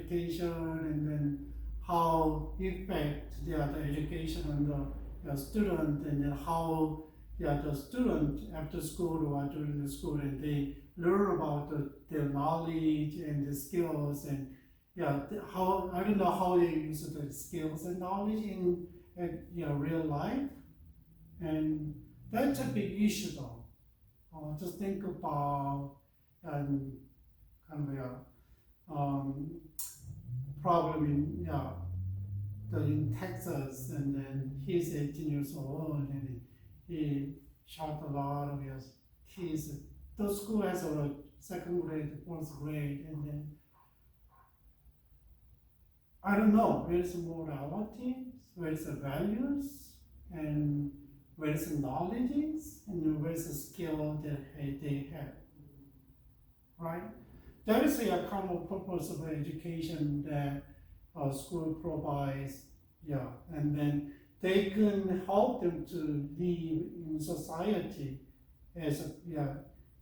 education and then how affect the education on the student, and then how the student after school or during the school, and they learn about their knowledge and the skills, and how I don't know how they use the skills and knowledge in real life, and that's a big issue though. Just think about kind of problem in Texas, and then he's 18 years old, and he shot a lot of his kids. The school has a second grade, fourth grade, and then I don't know where is the morality, where is the values, and where is the knowledge, and where is the skill that they have, right? That is a common purpose of education that school provides, and then they can help them to live in society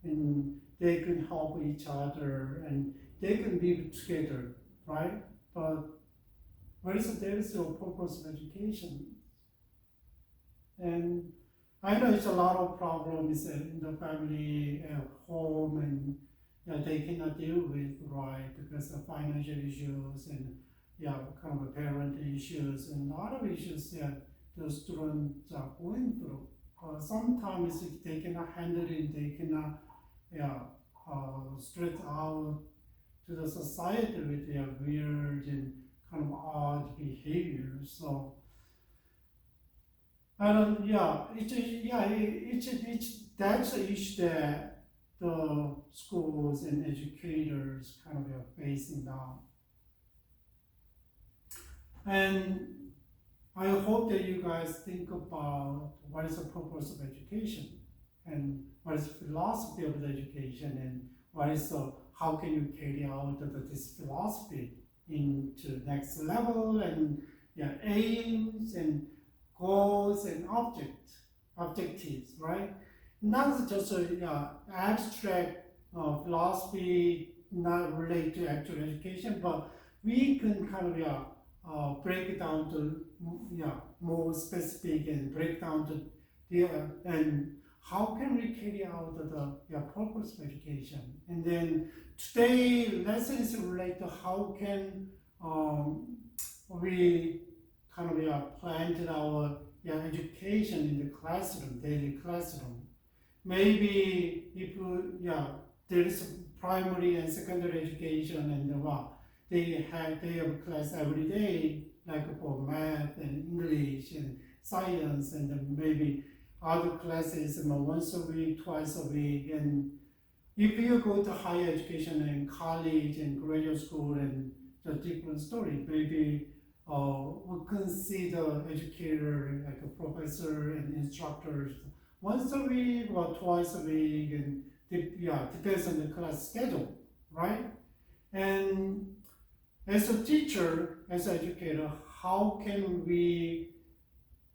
and they can help each other and they can live together, right? But there is no purpose of education. And I know it's a lot of problems in the family, at home, and they cannot deal with, right, because of financial issues and kind of parent issues and a lot of issues that the students are going through. Sometimes if they cannot handle it, they cannot stretch out to the society with their weird and kind of odd behavior. So I don't, that's the issue that the schools and educators kind of are facing now. And I hope that you guys think about what is the purpose of education and what is the philosophy of the education, and what is how can you carry out this philosophy into next level, and aims and goals and objectives, right? Not just abstract philosophy, not related to actual education, but we can kind of break it down to more specific and break down to and how can we carry out the purpose of education. And then today lessons relate to how can we kind of plan our education in the classroom, daily classroom. Maybe if there is primary and secondary education, and they have class every day, like for math and English and science, and then maybe other classes once a week, twice a week. And if you go to higher education and college and graduate school, and the different story, maybe we consider educator like a professor and instructors once a week or twice a week, and depends on the class schedule, right? And as a teacher, as an educator, how can we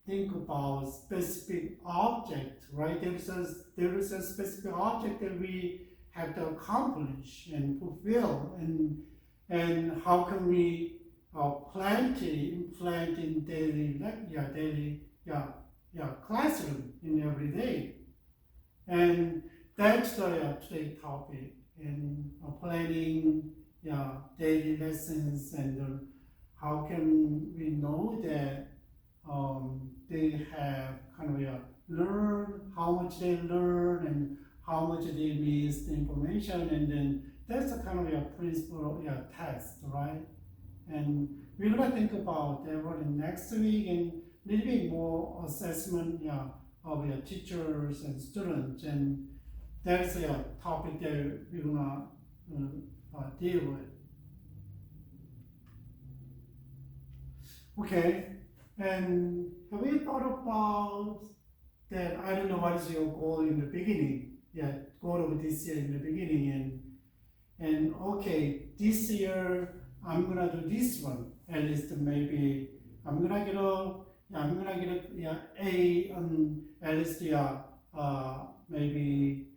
think about specific object, right? There is a specific object that we have to accomplish and fulfill, and how can we implant in daily classroom in every day. And that's the today topic in planning daily lessons, and how can we know that they have kind of learn, how much they learn and how much they miss the information, and then that's a kind of a principle test, right? And we're gonna think about that one next week, and a little bit more assessment of your teachers and students, and that's a topic that we're gonna deal with. Okay, and have you thought about that? I don't know what is your goal in the beginning. Goal of this year in the beginning, and okay, this year I'm gonna do this one. At least maybe I'm gonna get a A on at least maybe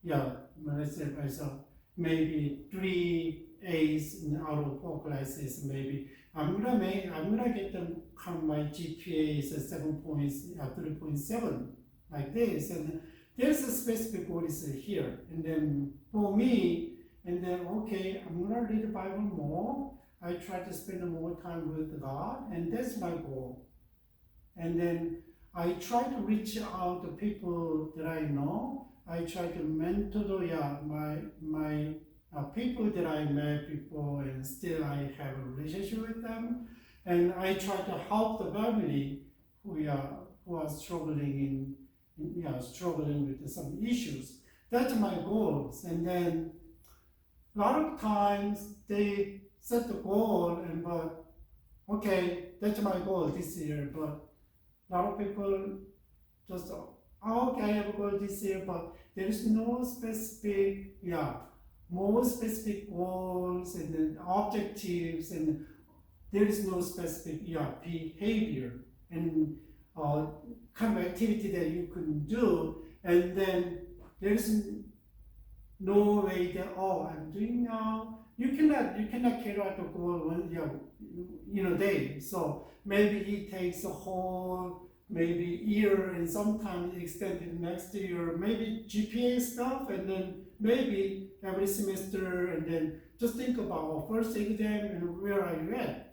let's say myself maybe 3 A's out of 4 classes. Maybe I'm gonna get them come my GPA is 3.7 like this, and there's a specific goal is here, and then for me, and then okay, I'm gonna read the Bible more. I try to spend more time with God, and that's my goal. And then I try to reach out to people that I know. I try to mentor my people that I met before, and still I have a relationship with them. And I try to help the family who are struggling struggling with some issues. That's my goals. And then a lot of times they set the goal, and but okay, that's my goal this year. But a lot of people just okay, I have a goal this year, but there is no specific more specific goals and then objectives, and there is no specific behavior and kind of activity that you can do, and then there is no way that I'm doing now. You cannot carry out the goal in a day. So maybe it takes a whole maybe year, and sometimes extended next year. Maybe GPA stuff, and then maybe every semester, and then just think about first exam and where are you at.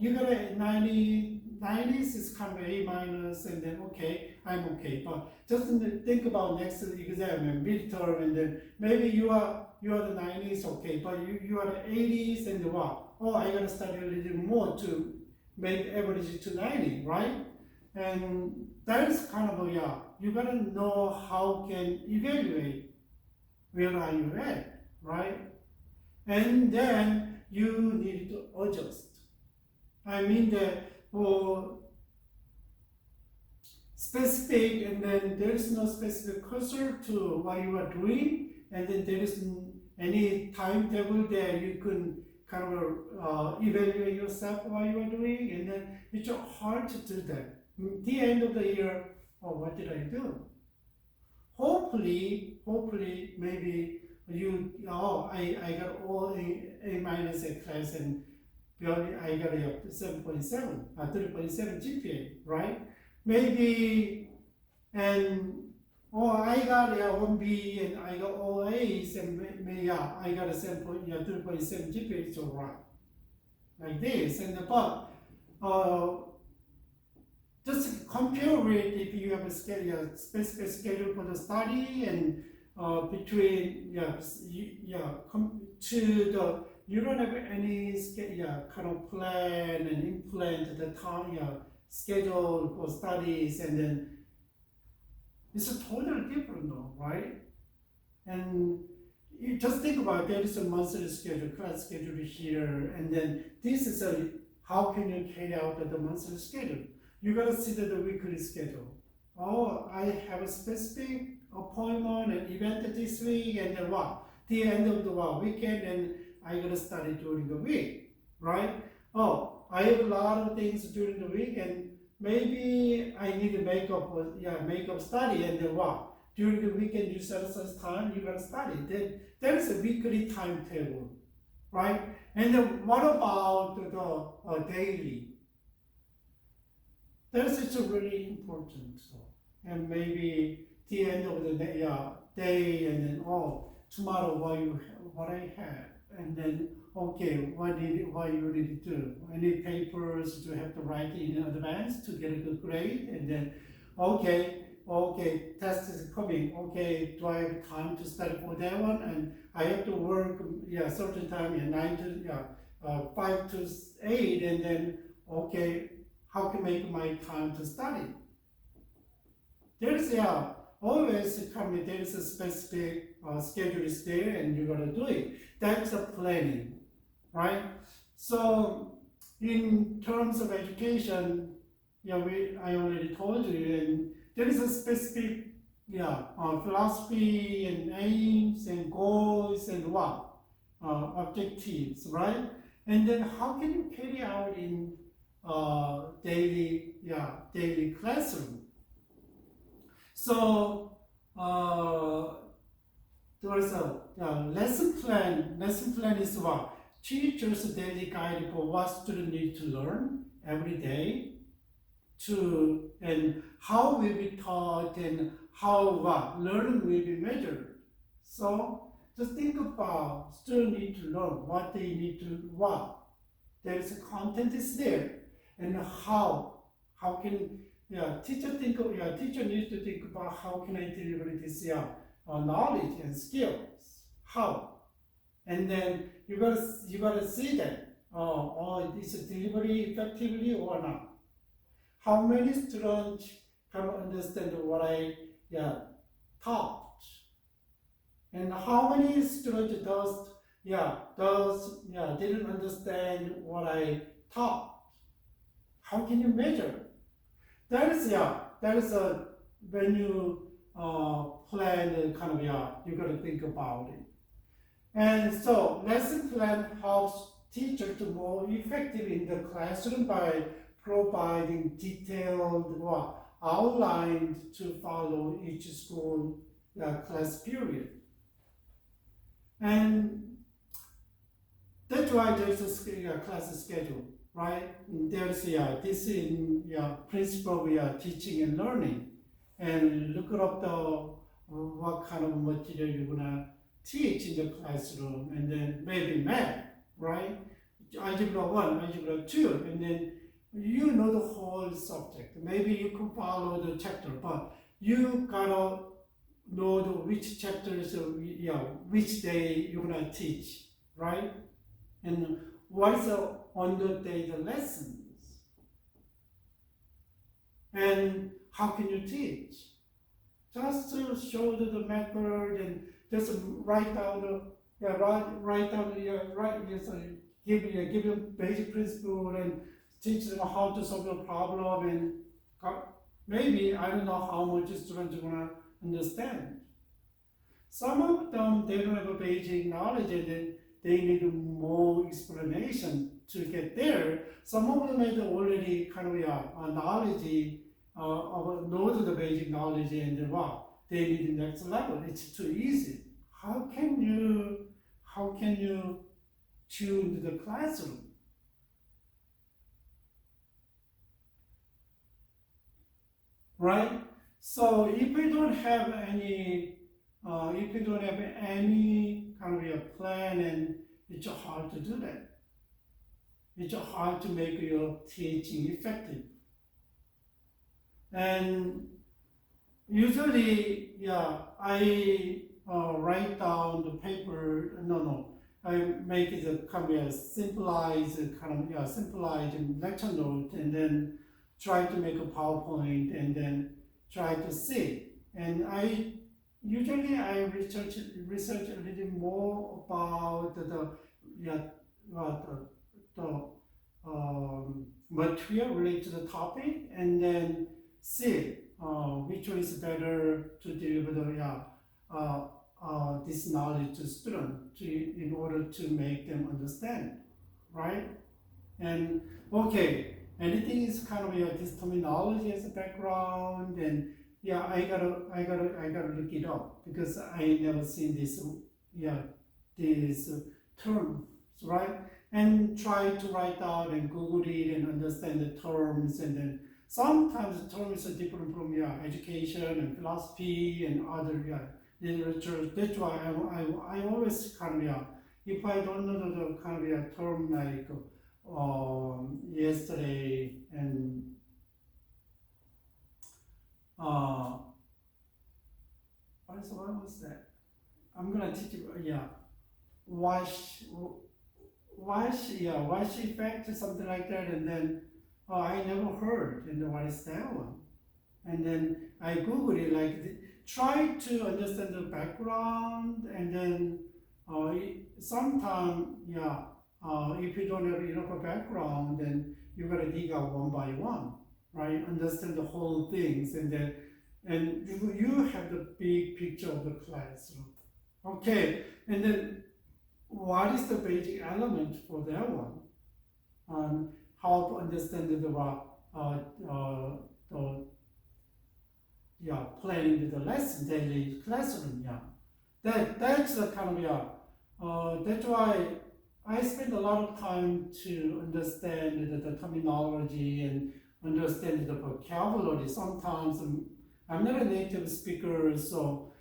You got a 90s is kind of A minus, and then okay, I'm okay. But just think about next exam and midterm, and then maybe you are the 90s, okay, but you are the 80s, and wow, I gotta study a little more to make average to 90, right? And that is kind of you gotta know how can evaluate where are you at, right? And then you need to adjust. I mean that for specific, and then there is no specific cursor to what you are doing, and then there is any timetable that you can kind of evaluate yourself what you are doing, and then it's hard to do that. At the end of the year, what did I do? Hopefully, maybe I got all A minus a class, and I got a 7.7, 3.7 GPA, right? Maybe, and I got a 1B, and I got all A's, and maybe I got a 3.7 GPA, so right, like this. And but just compare it if you have a specific schedule for the study, and between you don't have any kind of plan and implement the time schedule for studies, and then it's a totally different though, right? And you just think about it, there is a monthly schedule, class schedule here, and then this is how can you carry out the monthly schedule? You gotta see the weekly schedule. I have a specific appointment and event this week, and then the end of the weekend, and I gotta study during the week, right? I have a lot of things during the week, and maybe I need to makeup study, and then during the weekend you set aside time, you gotta study. Then there's a weekly timetable, right? And then what about the daily? That's really important. And maybe the end of the day, and then tomorrow what I have, and then okay, what you need to do? I need papers to have to write in advance to get a good grade, and then okay, test is coming. Okay, do I have time to study for that one? And I have to work certain time 5 to 8, and then okay, how can I make my time to study? There's always there is a specific schedule is there, and you gotta do it. That's a planning, right? So in terms of education, I already told you, and there is a specific philosophy and aims and goals and objectives, right? And then how can you carry out in daily classroom? So There's a lesson plan. Lesson plan is what? Teacher's daily guide for what students need to learn every day, and how will be taught, and how what learning will be measured. So just think about students need to learn what they need to what. There's a content is there, and how can teacher needs to think about how can I deliver this knowledge and skills, how, and then you gotta see that is it delivery effectively or not. How many students can understand what I taught, and how many students didn't understand what I taught. How can you measure? That is a when you plan you got to think about it. And so lesson plan helps teacher to more effective in the classroom by providing detailed outlined to follow each school class period. And that's why there's a class schedule, right? There's this in principle we are teaching and learning, and look up what kind of material you're gonna teach in the classroom, and then maybe math, right? Algebra 1, algebra 2, and then you know the whole subject. Maybe you can follow the chapter, but you gotta know which chapters, which day you're gonna teach, right? And what is on the day the lessons, and how can you teach? Just to show the method, and just write down give you basic principle and teach them how to solve a problem, and maybe I don't know how much students are gonna understand. Some of them they don't have a basic knowledge, and then they need more explanation to get there. Some of them have already knowledge know the basic knowledge, and they need the next level. It's too easy. How can you tune the classroom? Right? So if we don't have any kind of a plan, and it's hard to do that. It's hard to make your teaching effective. And usually, I write down the paper. I make it a simplified lecture note, and then try to make a PowerPoint, and then try to see. And I usually research a little more about the material related to the topic, and then see which one is better to deliver this knowledge to students in order to make them understand, right? And okay, anything is this terminology as a background, and I gotta look it up, because I never seen this these terms, right? And try to write out and Google it and understand the terms, and then sometimes the terms are different from education and philosophy and other literature. That's why I always if I don't know the term like yesterday and what was that? I'm gonna teach you wash effect, something like that, and then I never heard, and what is that one? And then I Googled it, try to understand the background, and then sometimes if you don't have enough background, then you gotta dig out one by one, right? Understand the whole things, and then you have the big picture of the classroom. Okay, and then what is the basic element for that one? How to understand planning the lesson, daily classroom, that's the kind of that's why I spend a lot of time to understand the terminology and understand the vocabulary. Sometimes I'm not a native speaker, so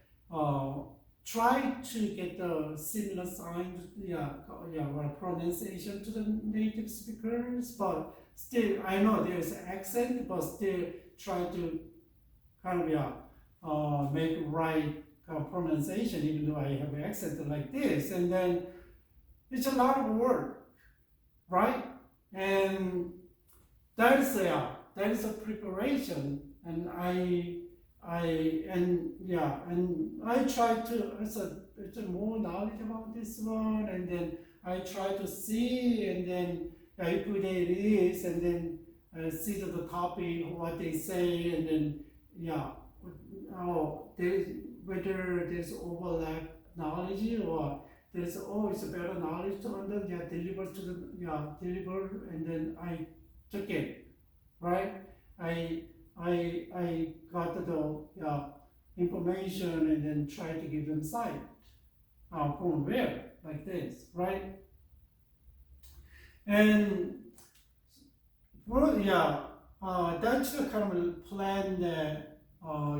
try to get the similar signs, or pronunciation to the native speakers, but still, I know there's an accent, but still try to kind of make right pronunciation, even though I have an accent like this. And then it's a lot of work, right? And that is a preparation, and I try to it's a more knowledge about this one, and then I try to see, and then if it is, and then see the topic, what they say, and then whether there's overlap knowledge, or there's always a better knowledge to deliver to the deliver, and then I took it, right? I got the information and then try to give them sight from where, like this, right? And that's the kind of plan that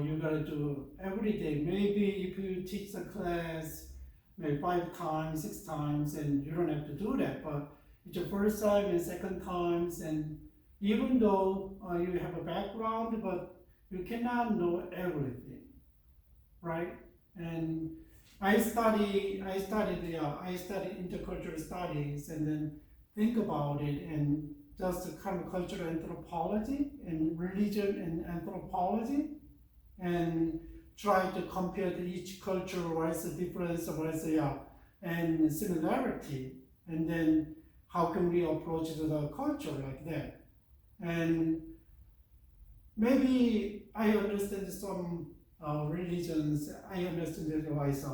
you gotta do every day. Maybe if you teach the class maybe 5 times, 6 times, and you don't have to do that, but it's your first time and second times, and even though you have a background, but you cannot know everything, right? And I studied intercultural studies, and then think about it, and just kind of cultural anthropology and religion and anthropology, and try to compare each culture, what's the difference, and similarity, and then how can we approach the culture like that. And maybe I understand some religions, I understand the wise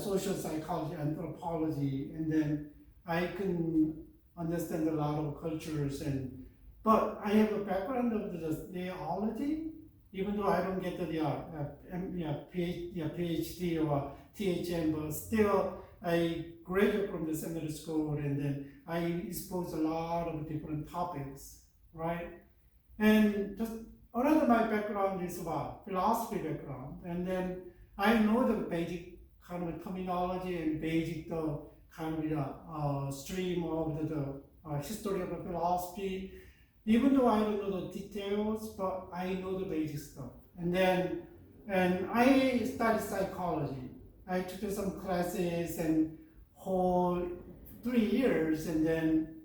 social psychology, anthropology, and then I can understand a lot of cultures, but I have a background of the theology, even though I don't get the PhD or THM, but still I graduated from the seminary school, and then I exposed a lot of different topics, right? And just another my background is philosophy background, and then I know the basic kind of terminology and basic the kind of stream of the history of the philosophy, even though I don't know the details, but I know the basic stuff. And I studied psychology. I took some classes and whole 3 years, and then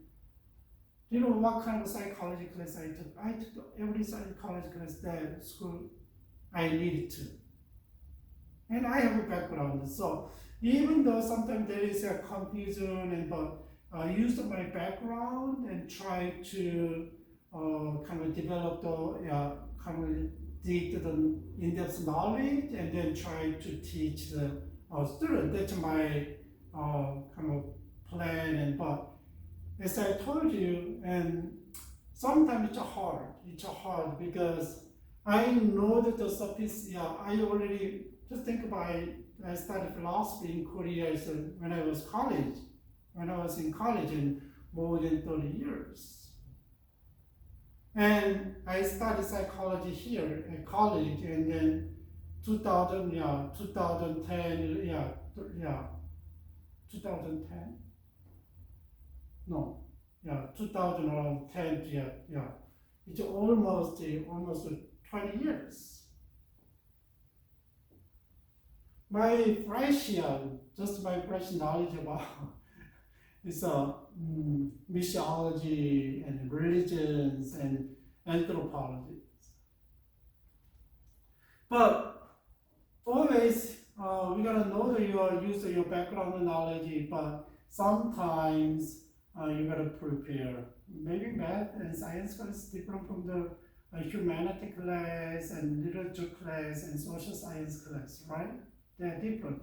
you know what kind of psychology class I took? I took every psychology class that school I needed to. And I have a background, so even though sometimes there is a confusion, but I used my background and try to kind of develop the kind of dig the in-depth knowledge, and then try to teach the student. That's my kind of plan. But as I told you, and sometimes it's hard because I know that the surface. I already just think about it. I studied philosophy in Korea when I was in college in more than 30 years. And I studied psychology here at college, and then 2010, it's almost 20 years. My fresh knowledge about is missiology and religions and anthropology. But always we gotta know that you are using your background knowledge, but sometimes you gotta prepare. Maybe math and science class is different from the humanity class and literature class and social science class, right? They're different.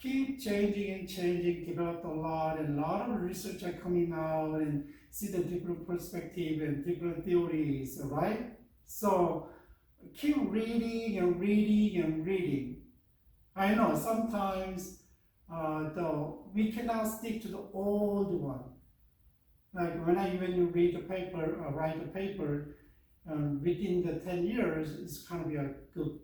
Keep changing, develop a lot of research are coming out, and see the different perspective and different theories, right? So keep reading. I know sometimes we cannot stick to the old one. Like when you read the paper, write a paper, within the 10 years, it's kind of a good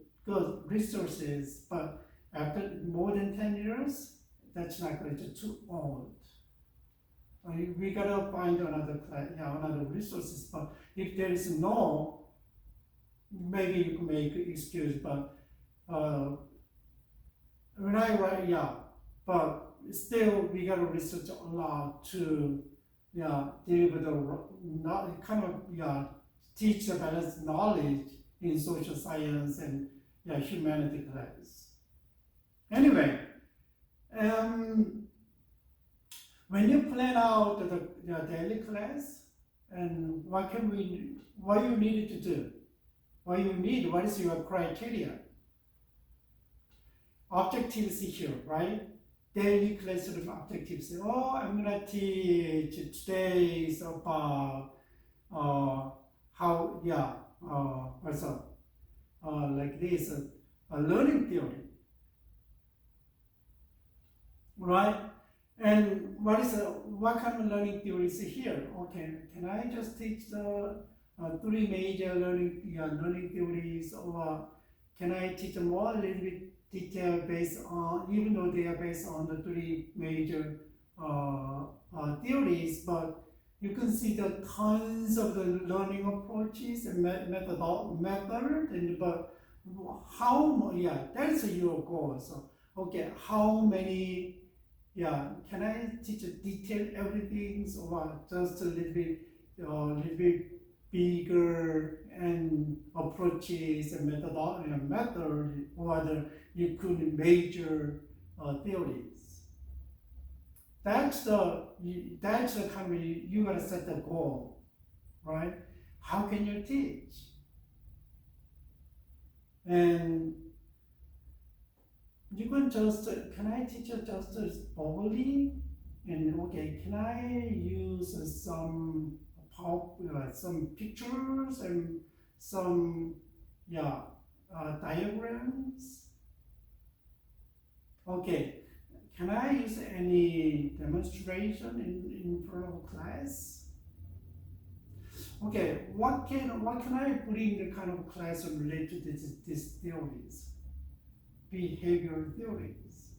resources, but after more than 10 years, that's not going to too old. We gotta find another another resources, but if there is no, maybe you can make an excuse, but when I write, but still we gotta research a lot to, deal with the, not kind of, teach the balanced knowledge in social science and, humanity class. Anyway, when you plan out the daily class and what you need to do, what is your criteria? Objectives here, right? Daily classroom objectives. Oh, I'm gonna teach today is about how, like this, a learning theory, right? And what kind of learning theory is here? Okay, can I just teach the three major learning theories, or can I teach more a little bit detail based on, even though they are based on the three major theories, but you can see the tons of the learning approaches and method, and but how, that's your goal. So, okay, how many, can I teach detail everything, or just a little bit bigger and approaches and method, or you could major theories. That's the kind of, you gotta set the goal, right? How can you teach? And you can just, can I teach just verbally? And okay, can I use some pictures and some diagrams? Okay, can I use any demonstration in front of class? Okay, what can I bring the kind of class related to these theories? Behavioral theories.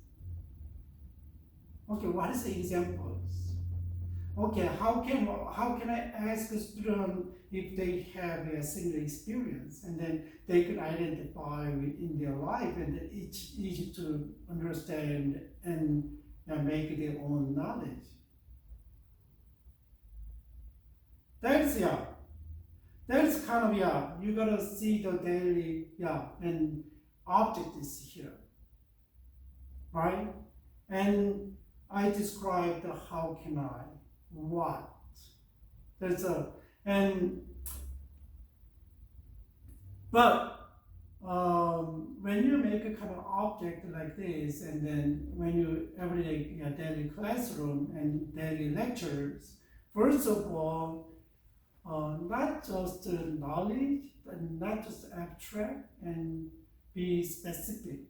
Okay, what is the examples? Okay, how can I ask a student if they have a similar experience, and then they could identify in their life, and it's easy to understand and make their own knowledge. That's kind of, you gotta see the daily, and object is here, right? And I described the how can I, what. But when you make a kind of object like this, and then when you everyday daily classroom and daily lectures, first of all, not just knowledge, but not just abstract, and be specific.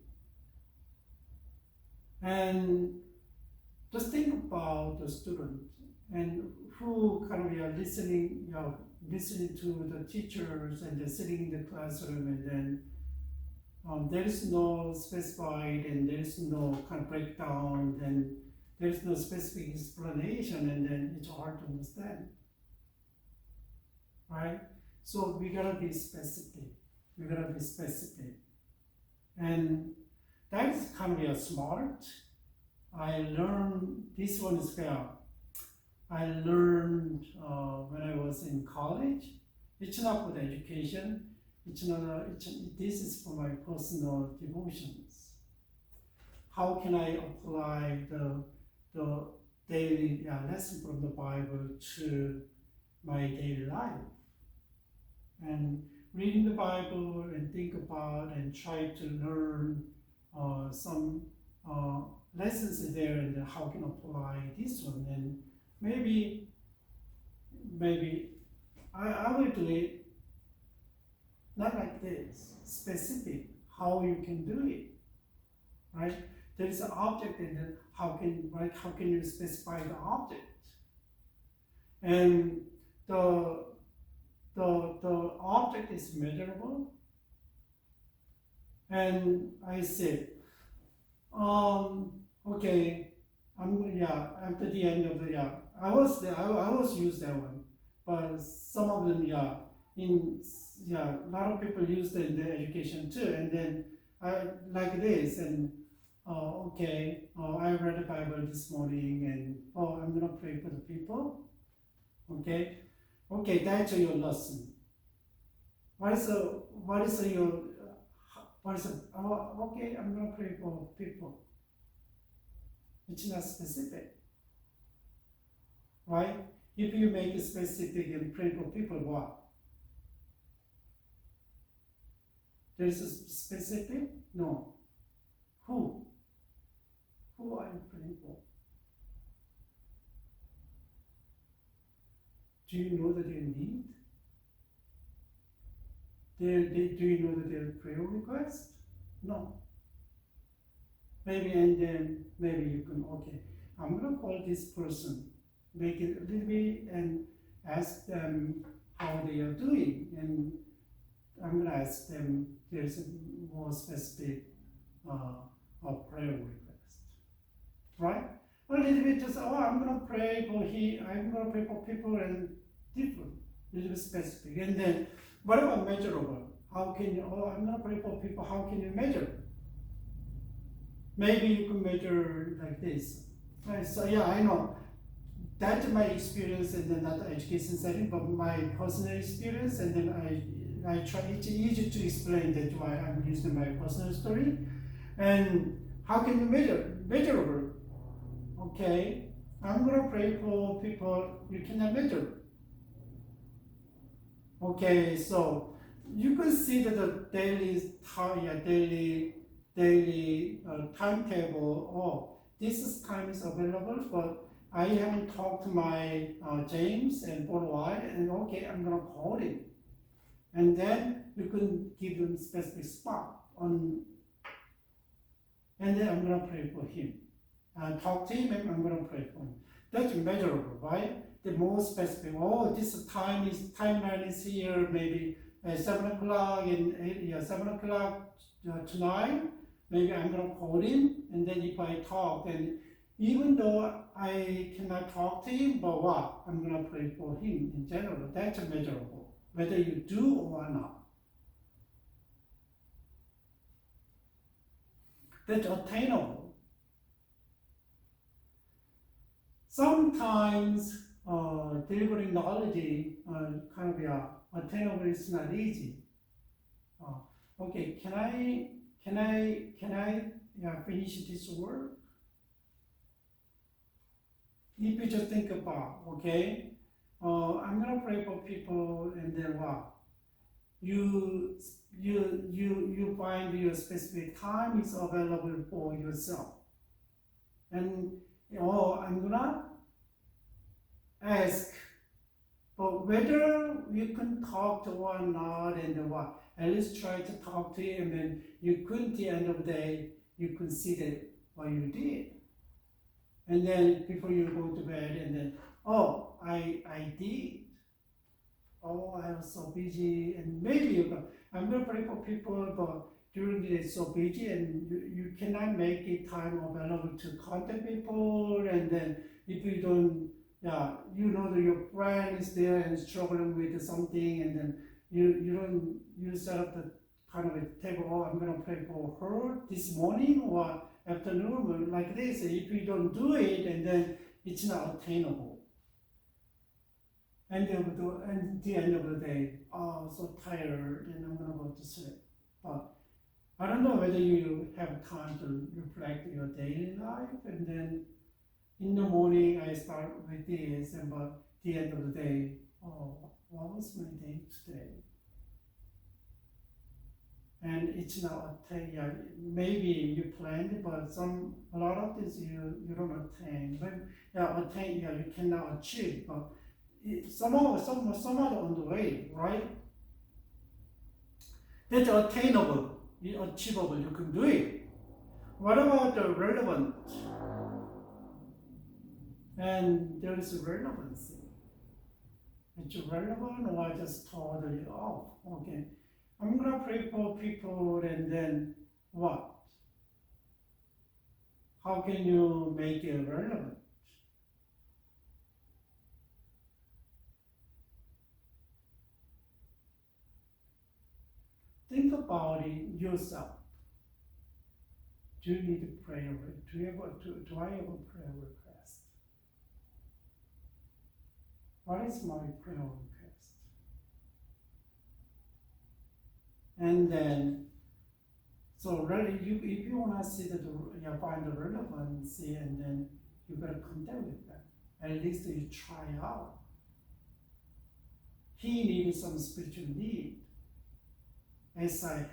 And just think about the student and who kind of listening to the teachers, and they're sitting in the classroom, and then there is no specified, and there is no kind of breakdown, and there is no specific explanation, and then it's hard to understand, right? So we gotta be specific. And that is kind of smart. I learned, this one is fair. I learned when I was in college. It's not for the education. This is for my personal devotions. How can I apply the daily lesson from the Bible to my daily life? And reading the Bible and think about and try to learn some lessons there, and how can apply this one. And maybe I will do it not like this, specific, how you can do it, there is an object, and then how can you specify the object? And the object is measurable. And I said, okay, after the end of the I was use that one, but some of them a lot of people use it in the education too, and then I like this, and I read the Bible this morning, and I'm gonna pray for the people. Okay, that's your lesson. I'm gonna pray for people. It's not specific, right? If you make it specific and pray for people, what? There's a specific? No. Who? Who are you praying for? Do you know that they need? Do you know that they're prayer request? No. Maybe, and then maybe you can, I'm going to call this person, make it a little bit, and ask them how they are doing. And I'm going to ask them, there's a more specific prayer request. Right? A little bit just, I'm going to pray for people and different, a little bit specific. And then, what about measurable? How can you, I'm going to pray for people, how can you measure? Maybe you can measure like this. Right? So I know. That's my experience in another education setting, but my personal experience, and then I try, it's easy to explain that why I'm using my personal story. And how can you measure? Measurable. Okay, I'm going to pray for people you cannot measure. Okay, so you can see that the daily timetable. This time is available, but I haven't talked to my James and for a while, and I'm going to call him, and then you can give him specific spot on, and then I'm going to pray for him. Talk to him, and I'm going to pray for him. That's measurable, right? The more specific. This timeline is here. Maybe at 7 o'clock and 7 o'clock tonight. Maybe I'm going to call him, and then if I talk, and even though I cannot talk to him, but what? I'm going to pray for him in general. That's measurable, whether you do or not. That's attainable. Sometimes delivering knowledge attainable is not easy. Can I finish this work? If you just think about, I'm gonna pray for people, and then what? You find your specific time is available for yourself, and I'm gonna ask, but whether you can talk to one or not, and what? At least try to talk to him, and you couldn't. At the end of the day, you consider what you did, and then before you go to bed, and then I did. I was so busy, and maybe I'm gonna pray for people, but during the day so busy, and you cannot make it time available to contact people, and then if you don't, you know that your friend is there and struggling with something, and then you set up the kind of a table. I'm gonna pray for her this morning or afternoon, like this. If you don't do it, and then it's not attainable. And at the end of the day, so tired, and I'm gonna go to sleep. But I don't know whether you have time to reflect your daily life, and then in the morning I start with this, and but at the end of the day, what was my day today? And it's not maybe you planned it, but a lot of things you don't attain. But you cannot achieve, but somehow on the way, right? That's attainable, achievable, you can do it. What about the relevant? And there is relevancy. It's relevant or I just totally off. Okay. I'm gonna pray for people and then what? How can you make it relevant? Think about it yourself. Do you need a prayer? Do I have a prayer request? What is my prayer request? And then, so really, if you want to see find the relevancy, and then you got to contact with them. At least you try out. He needed some spiritual need, as I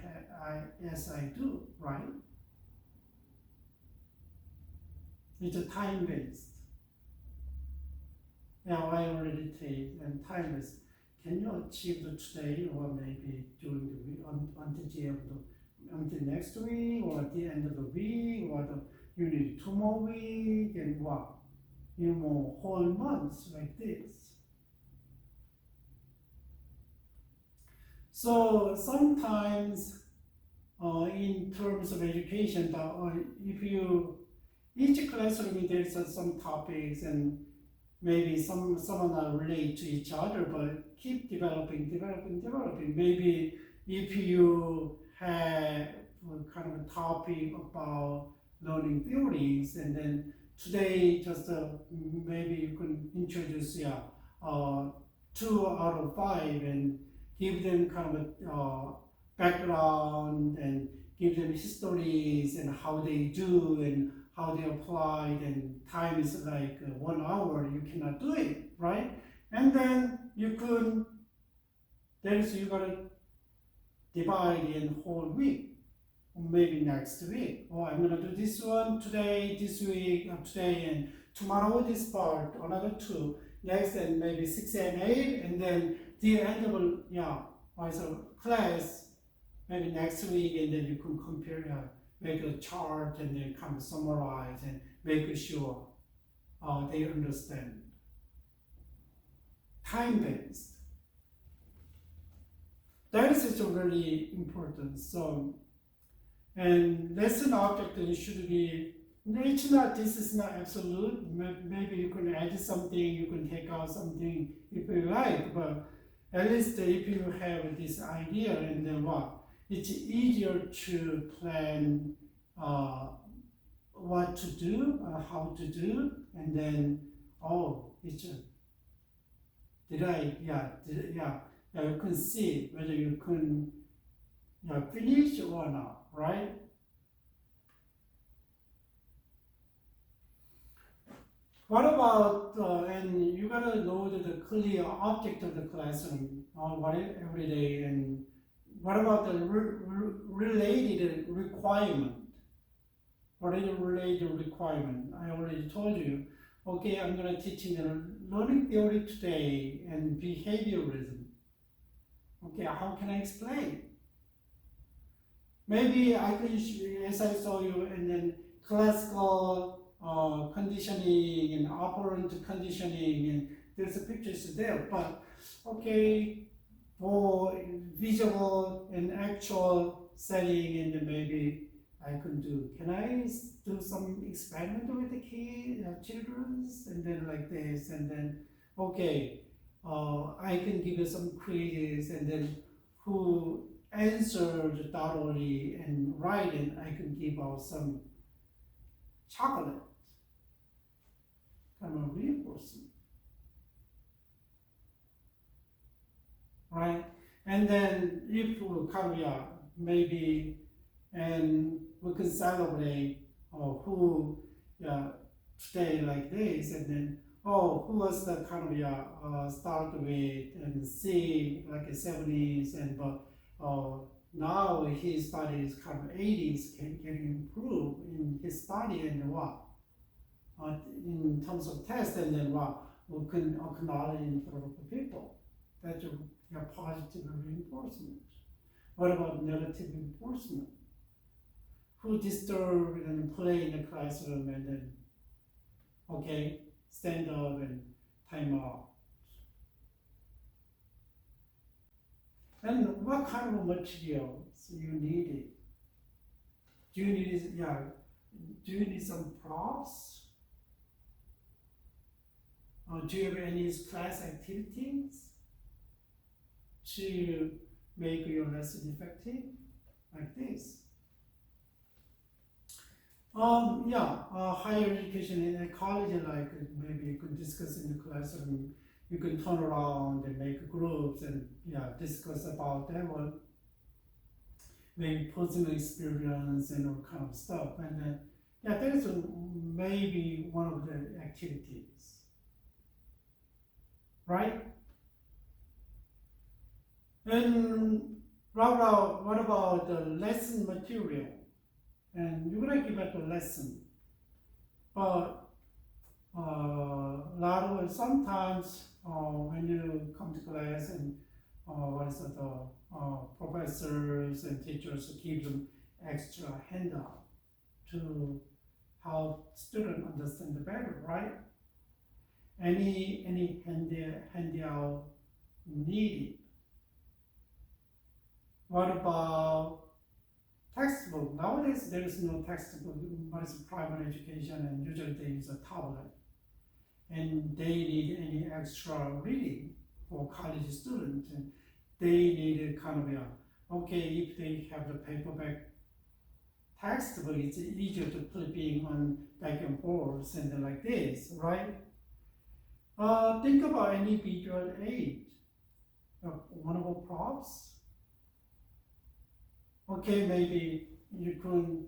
do, right? It's a time based. Now I already take and time based. Can you achieve the today or maybe during the week until next week or at the end of the week or you need 2 more weeks and what? Whole months like this. So sometimes in terms of education, each classroom there is some topics and maybe some are related to each other, but keep developing. Maybe if you have kind of a topic about learning theories, and then today just maybe you can introduce 2 out of 5 and give them kind of a background and give them histories and how they do and how they apply, and time is like 1 hour, you cannot do it, right? And then you gotta divide in whole week, or maybe next week. Oh, I'm gonna do this one today, this week, today, and tomorrow this part, another 2, next, and maybe 6 and 8, and then the end of class, maybe next week, and then you can compare, make a chart, and then kind of summarize and make sure they understand. Time-based. That is really important. So, and lesson object should be, this is not absolute. Maybe you can add something, you can take out something if you like, but at least if you have this idea, and then it's easier to plan what to do, how to do, and then you can see whether you can finish or not, right? What about, and you gotta know the clear object of the classroom every day, and what about the related requirement? What is the related requirement? I already told you, okay, I'm gonna teach you the learning theory today and behaviorism. Okay, how can I explain? Maybe I can, as I saw you, and then classical conditioning and operant conditioning, and there's a pictures there, but okay, for visual and actual setting, and then maybe I can do. Can I do some experiment with the children, and then like this, and then okay, I can give you some quizzes, and then who answered thoroughly and right, and I can give out some chocolate, kind of reinforcement, right? And then if we come maybe, and we can celebrate who today like this, and then who was the kind of start with and see like a 70s, and but now his study is kind of 80s, can improve in his study, and in terms of test, and then we can acknowledge in front of the people. That's a positive reinforcement. What about negative reinforcement? who disturb and play in the classroom and then, okay, stand up and time out. And what kind of materials you need? Do you need some props? Do you have any class activities to make your lesson effective? Like this. Higher education in a college, like maybe you could discuss in the classroom. You can turn around and make groups and discuss about that one. Maybe personal experience and all kind of stuff. And then that is maybe one of the activities, right? And what about the lesson material? And you're gonna give it a lesson, but sometimes when you come to class and professors and teachers give them extra handout to help students understand better, right? Any handout needed? What about textbook? Nowadays there is no textbook. What is primary education, and usually they use a tablet, and they need any extra reading for college students, and they need a kind of if they have the paperback textbook, it's easier to flipping on back and forth and then like this, right? Think about any visual aid, wonderful props. Okay, maybe you can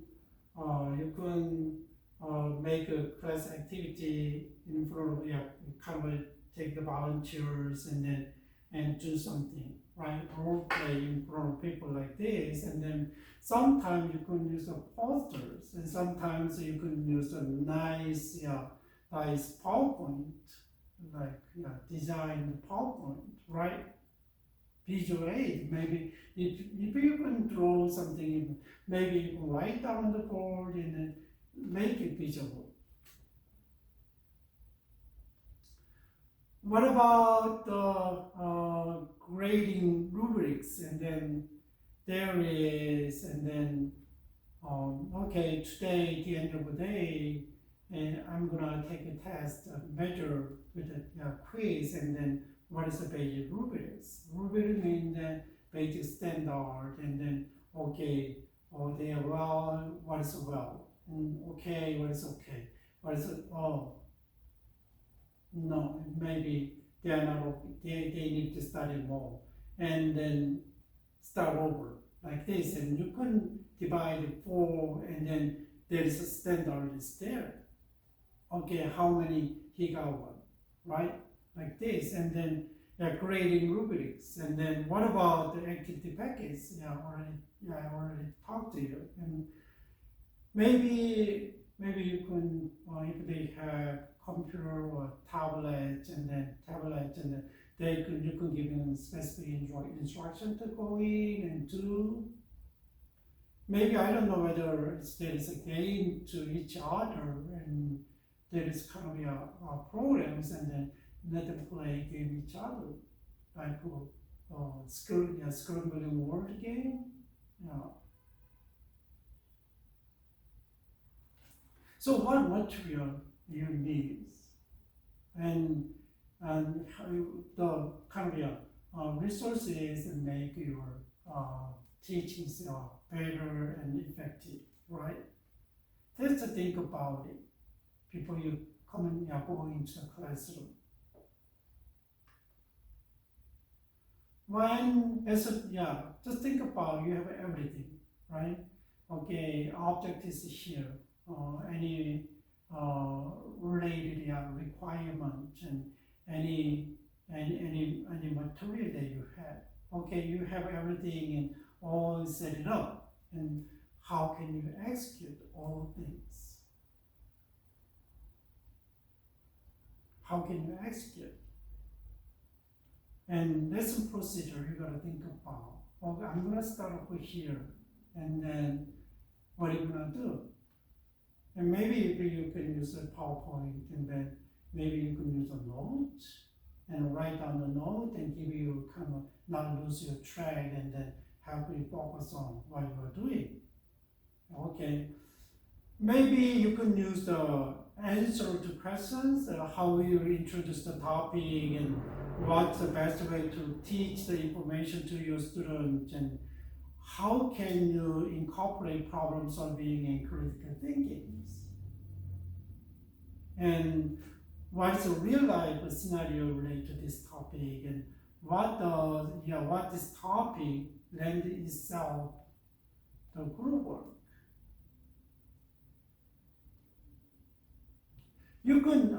make a class activity in front of take the volunteers and do something, right? Role play in front of people like this, and then sometimes you can use posters, and sometimes you can use a nice PowerPoint, design PowerPoint, right? Visual aid. Maybe if you can draw something, maybe you can write down the board and then make it visible. What about the grading rubrics? And then there is, and then today at the end of the day, and I'm gonna take a test, measure with a quiz, and then what is the basic rubrics? Rubric means the basic standard, and then they are well, what is well? And okay, what is okay? What is no, maybe they are not okay. They need to study more, and then start over like this. And you can divide it 4, and then there is a standard is there. Okay, how many he got one, right? Like this, and then grading rubrics, and then what about the activity package? I already talked to you, and maybe you can, if they have computer or tablet, and then you can give them specific instruction to go in and do. Maybe I don't know whether there is a game to each other, and there is kind of programs, and then let them play game each other, like scrambling word game. So what material you need, and the kind of resources that make your teachings better and effective, right? Just to think about it before you go into the classroom. Just think about you have everything, right? Okay, object is here. Any related requirement, and any material that you have. Okay, you have everything and all set it up. And how can you execute all things? How can you execute? And lesson procedure you gotta think about. Okay, I'm gonna start over here, and then what are you gonna do? And maybe you can use a PowerPoint, and then maybe you can use a note and write down the note and give you kind of not lose your track and then help you focus on what you are doing. Okay. Maybe you can use the answer to questions, how you introduce the topic and what's the best way to teach the information to your students, and how can you incorporate problem solving and critical thinking. And what's a real life scenario related to this topic, and what this topic lend itself to group work. You can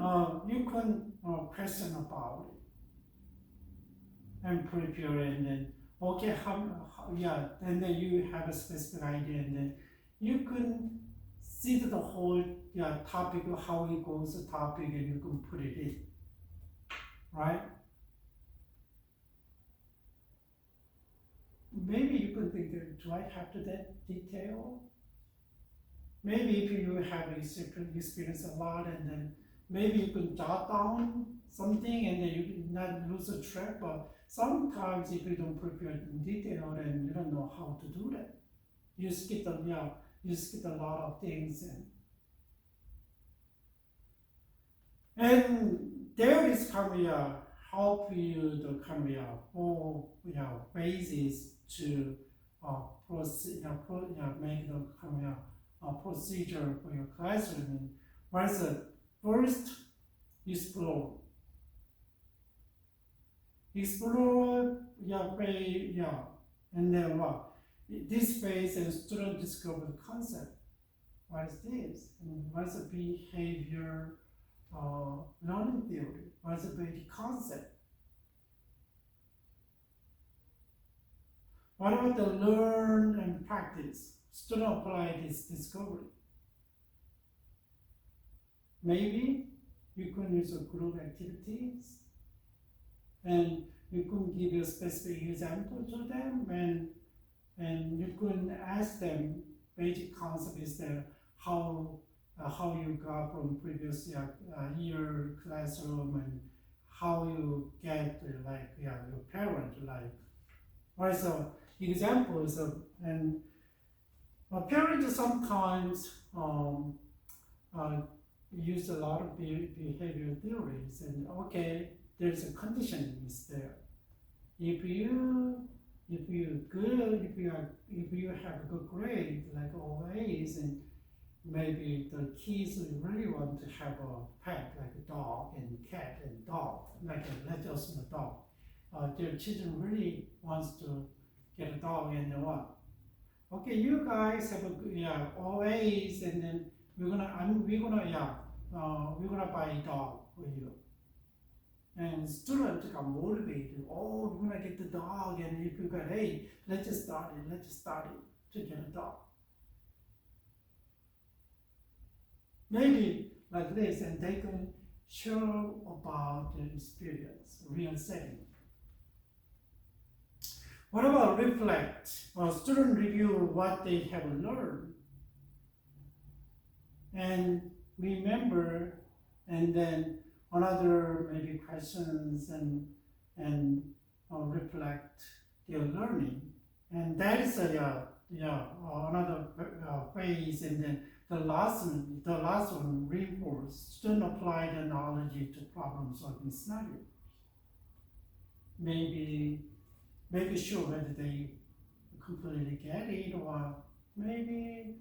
question about it and prepare, and then okay, and then you have a specific idea, and then you can see the whole topic, how it goes, the topic, and you can put it in, right? Maybe you can think, do I have to that detail? Maybe if you have experienced a lot, and then maybe you can jot down something, and then you can not lose a track. But sometimes if you don't prepare in detail, then you don't know how to do that. You skip a lot of things, and there is kind of help you the kind of whole basis to make the kind of procedure for your classroom. Whereas first, explore, and then what? This phase, and student discover the concept. What is this? And what is the behavior learning theory? What is the basic concept? What about the learn and practice? Student apply this discovery. Maybe you can use a group activities, and you can give a specific example to them, and you can ask them basic concept is there, how you got from previous year classroom, and how you get your parent Right, so examples of, and parents sometimes use a lot of behavioral theories, and okay, there's a conditioning is there. If you have a good grade, like always, and maybe the kids really want to have a pet, like a dog and cat and dog, like let's just a dog. Their children really wants to get a dog, and then what? Okay, you guys have a always, and then we're gonna buy a dog for you. And students got motivated. Oh, we're gonna get the dog, and if you got, hey, let's just start it to get a dog. Maybe like this, and they can share about the experience, real setting. What about reflect? Student review what they have learned and remember, and then another maybe questions and reflect their learning, and that is another phase. And then the last one reinforce student apply the knowledge to problem solving scenario. Maybe make sure whether they completely get it, or maybe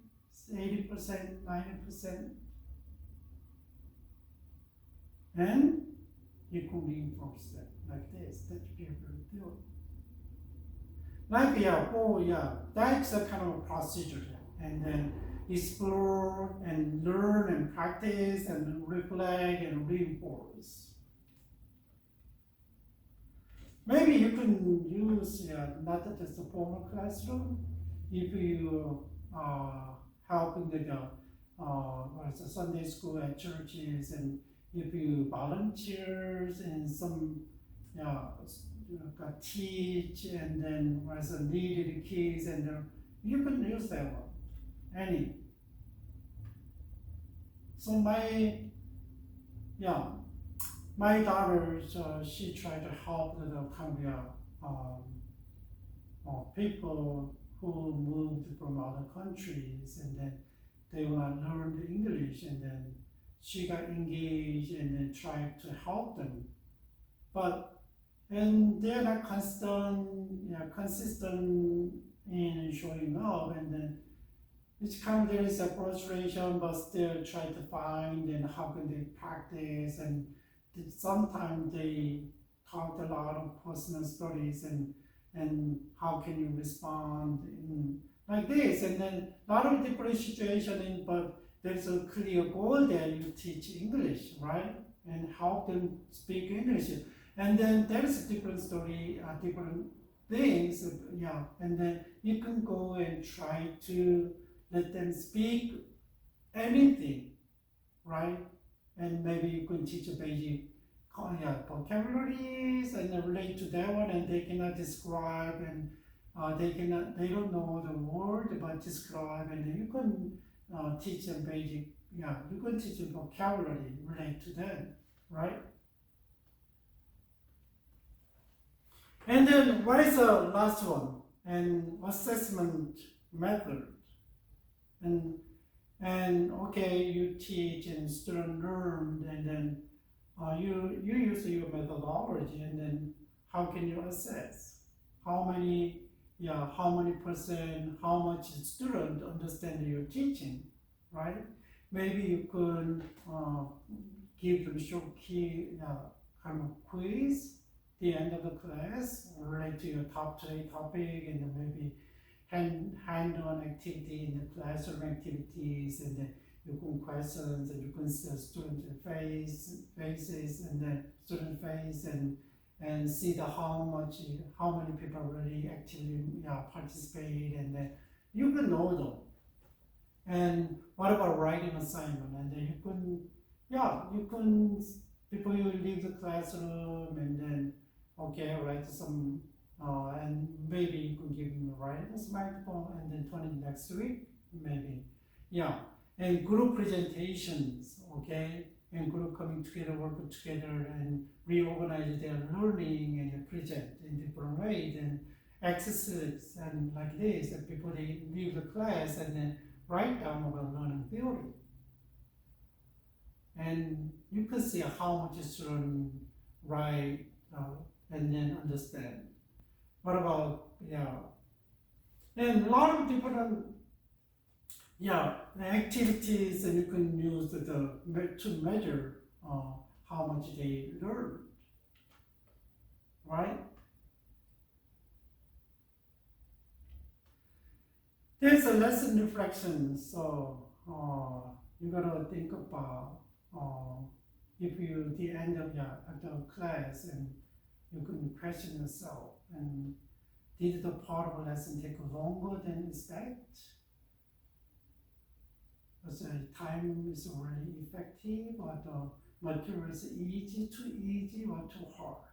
80%, 90%. And you can reinforce that like this. That's behavioral theory. That's a kind of a procedure. And then explore and learn and practice and reflect and reinforce. Maybe you can use not just a formal classroom. If you helping the Sunday school at churches, and if you volunteers and some teach, and then was needed kids, and you can use that one. any. So my daughter, she tried to help the Cambia people who moved from other countries, and then they want to learn the English, and then she got engaged and then tried to help them. And they're not consistent in showing up, and then each time there is a frustration, but still try to find and how can they practice, and sometimes they talk a lot of personal stories and how can you respond in like this, and then a lot of different situations, but there's a clear goal there. You teach English, right, and help them speak English, and then there's a different story, different things, and then you can go and try to let them speak anything, right, and maybe you can teach a basic vocabularies and relate to that one, and they cannot describe, and they don't know the word but describe, and then you can teach them basic, you can teach them vocabulary relate to them, right? And then what is the last one? And assessment method. And okay, you teach and student learn, and then you use your methodology, and then how can you assess how many percent, how much student understand your teaching, right? Maybe you could give them short key kind of quiz the end of the class relate to your top 3 topic, and then maybe hand-on activity in the classroom activities, and then you can questions, and you can see student faces, and then student face, and see how many people really actively participate, and then you can know them. And what about writing assignment? And then you can before you leave the classroom, and then write some. And maybe you can give them a writing smartphone, and then 20 next week, maybe. And group presentations, and group coming together, working together, and reorganize their learning and present in different ways, and exercises, and like this, and before they leave the class, and then write down about learning theory. And you can see how much students write and then understand. What about, and a lot of different, activities, and you can use to measure how much they learn, right? There's a lesson reflection, so you gotta think about if you, the end of the class, and you can question yourself, and did the part of a lesson take longer than expected? Because the time is really effective, or the material is too easy, or too hard.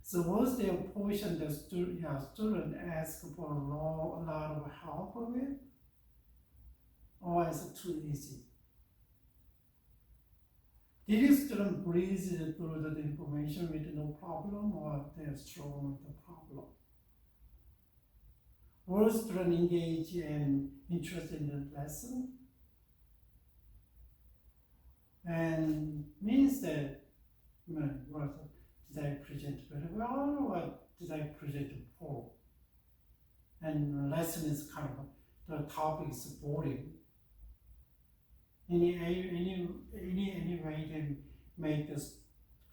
So was there a portion the student asked for a lot of help with, or is it too easy? Did the student breeze through the information with no problem, or they're strong with the problem? Were students engaged and interested in the lesson? And means that, did I present very well, or did I present poor? And the lesson is kind of, the topic is boring. Any way to make this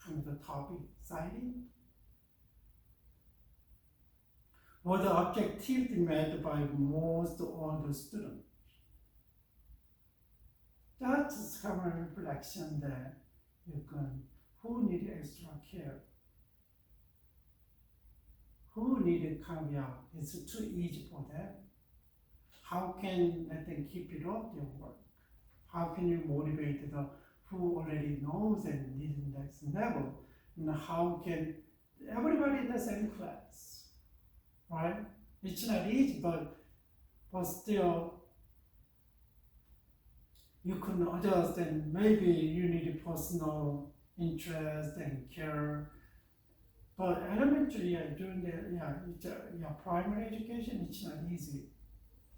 kind of the topic exciting? Or the objectivity met by most all the students? That's kind of a reflection that you can, who need extra care? Who needed caveat? It's too easy for them. How can let them keep it up their work? How can you motivate the who already knows and needs the next level? And how can everybody in the same class, right? It's not easy, but still you can adjust, and maybe you need personal interest and care. But elementary, during the primary education, it's not easy.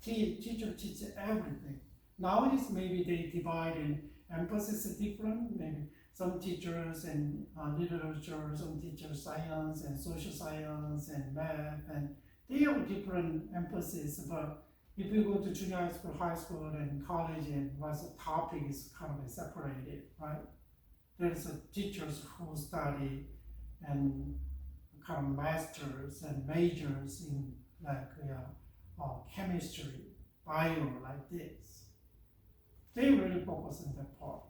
Teacher teaches everything. Nowadays, maybe they divide in emphasis different. Maybe some teachers and literature, some teachers science and social science and math, and they have different emphasis. But if you go to junior high school, and college, and what's the topic is kind of separated, right? There's teachers who study and kind of masters and majors in like chemistry, bio, like this. They really focus on that part.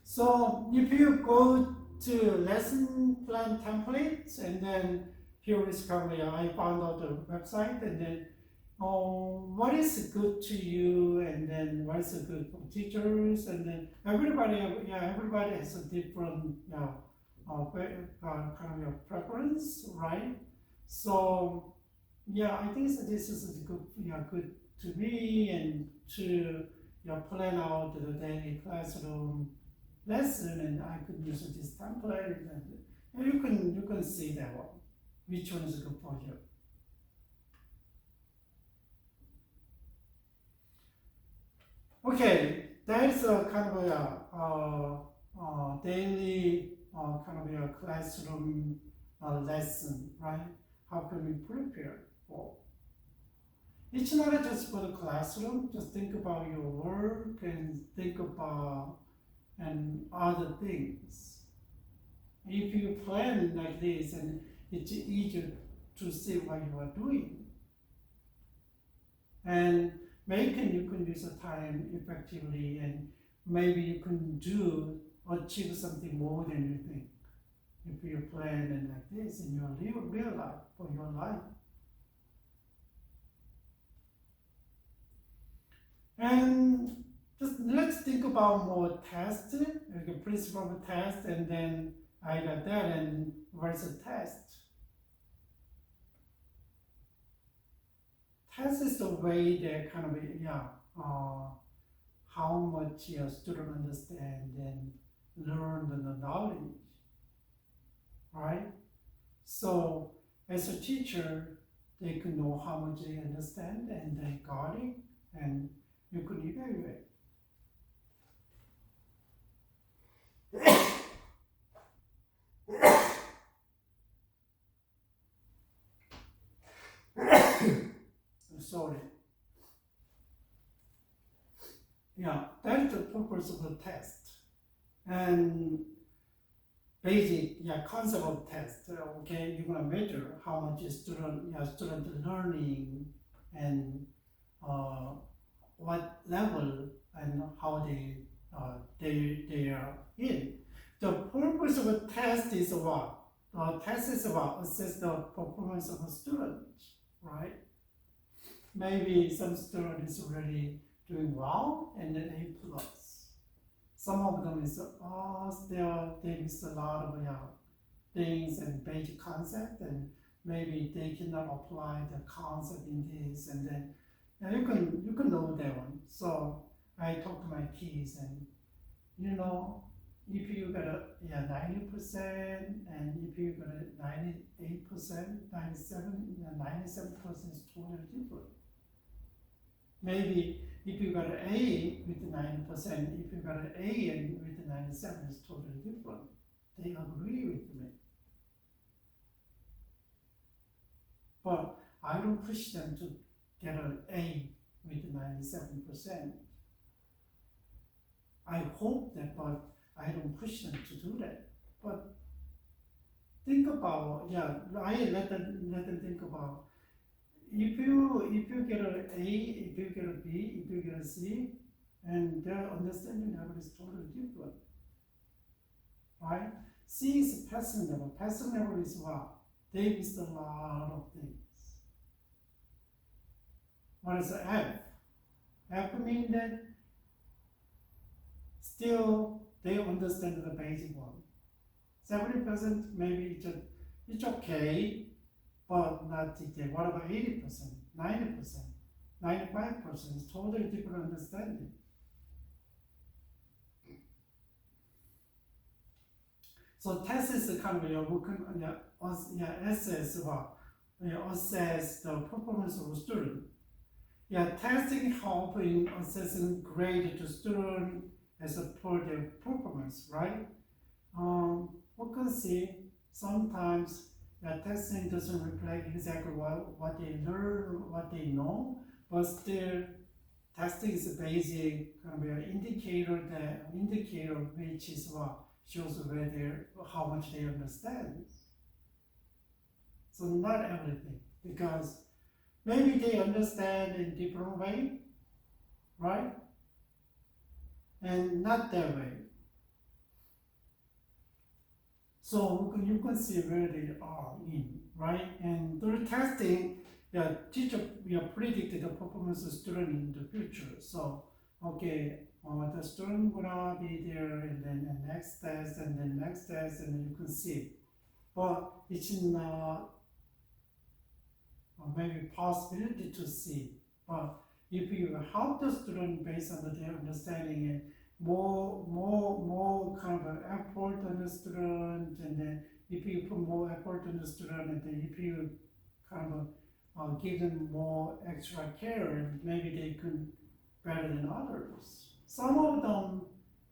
So if you go to lesson plan templates, and then here is currently I found out the website, and then what is good to you, and then what is good for teachers, and then everybody has a different kind of preference, right? So I think this is good to me, and to plan out the daily classroom lesson, and I could use this template, and you can see that one, which one is good for you. Okay, that is a kind of a daily kind of a classroom lesson, right? How can we prepare for? It's not just for the classroom. Just think about your work, and think about and other things. If you plan like this, and it's easier to see what you are doing. And maybe you can use the time effectively, and maybe you can achieve something more than you think. If you plan and like this in your real life, for your life. And just let's think about more tests, like a principle of a test, and then I got that, and what's a test? Test is the way that kind of, how much a student understand and learn the knowledge, right? So as a teacher, they can know how much they understand, and they got it, and you could evaluate. Sorry. That is the purpose of the test. And basic concept of test. Okay, you're gonna measure how much is student learning, and what level, and how they are in. The purpose of a test is what? The test is about assess the performance of a student, right? Maybe some student is already doing well, and then A+. Some of them is they missed a lot of things and basic concept, and maybe they cannot apply the concept in this, and then you can know that one. So I talk to my kids, and if you got a 90%, and if you got a 98%, 97% is totally different. Maybe if you got an A with 90%, if you got an A and with 97, is totally different. They agree with me. But I don't push them to get an A with 97%. I hope that, but I don't push them to do that. But think about, I let them think about, if you get an A, if you get a B, if you get a C, and their understanding level is totally different, right? C is passing level. Passing level is what? They missed a lot of things. What is the F? F means that still they understand the basic one. 70% maybe it's okay, but not detailed. What about 80%, 90%? 95%, totally different understanding. So test is kind of assess assess the performance of a student. Testing help in assessing grade to student as per their performance, right? We can see sometimes testing doesn't reflect exactly what they learn, what they know, but still testing is a basic kind of indicator which is what shows whether how much they understand. So not everything, because maybe they understand in different way, right? And not that way. So you can see where they are in, right? And through testing, teacher predict the performance of student in the future. So okay, the student gonna be there, and then the next test, and then next test, and then you can see. But it's not maybe possibility to see. But if you help the student based on their understanding and more kind of effort on the student, and then if you put more effort on the student, and then if you kind of give them more extra care, maybe they could better than others. Some of them,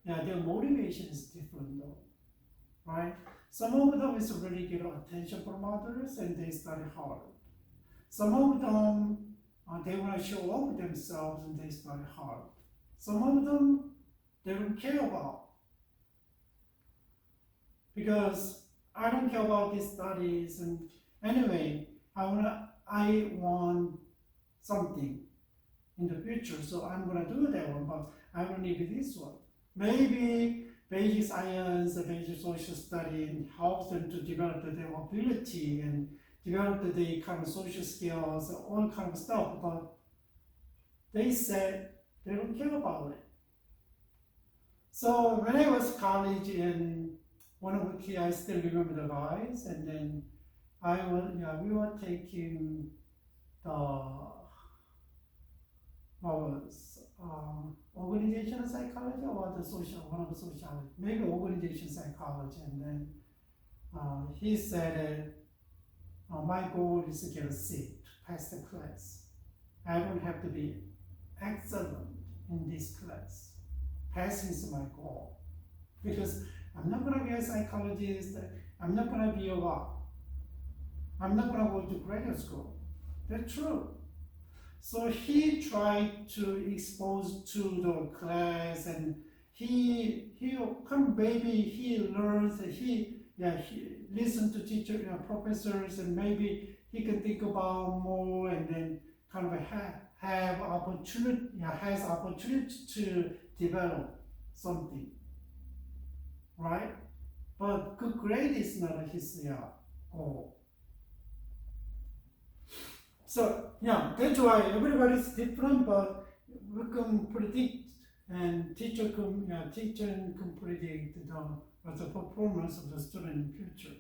their motivation is different though, right? Some of them is really get attention from others and they study hard. Some of them, they want to show off themselves and they study hard. Some of them, they don't care about. Because I don't care about these studies, and anyway, I want something in the future, so I'm gonna do that one, but I don't need this one. Maybe basic science, basic social study helps them to develop their ability and develop the kind of social skills, all kind of stuff, but they said they don't care about it. So when I was college, in one of the key, I still remember the guys, and then we were taking the organizational psychology or the one of the sociology, maybe organization psychology, and then he said, my goal is to get a seat, to pass the class. I don't have to be excellent in this class. Passing is my goal. Because I'm not going to be a psychologist, I'm not going to be I'm not going to go to graduate school. That's true. So he tried to expose to the class, and he learns, he listens to teacher, professors, and maybe he can think about more, and then kind of has opportunity to develop something, right? But good grade is not his goal. So that's why everybody's different, but we can predict, and teacher can predict the performance of the student in the future.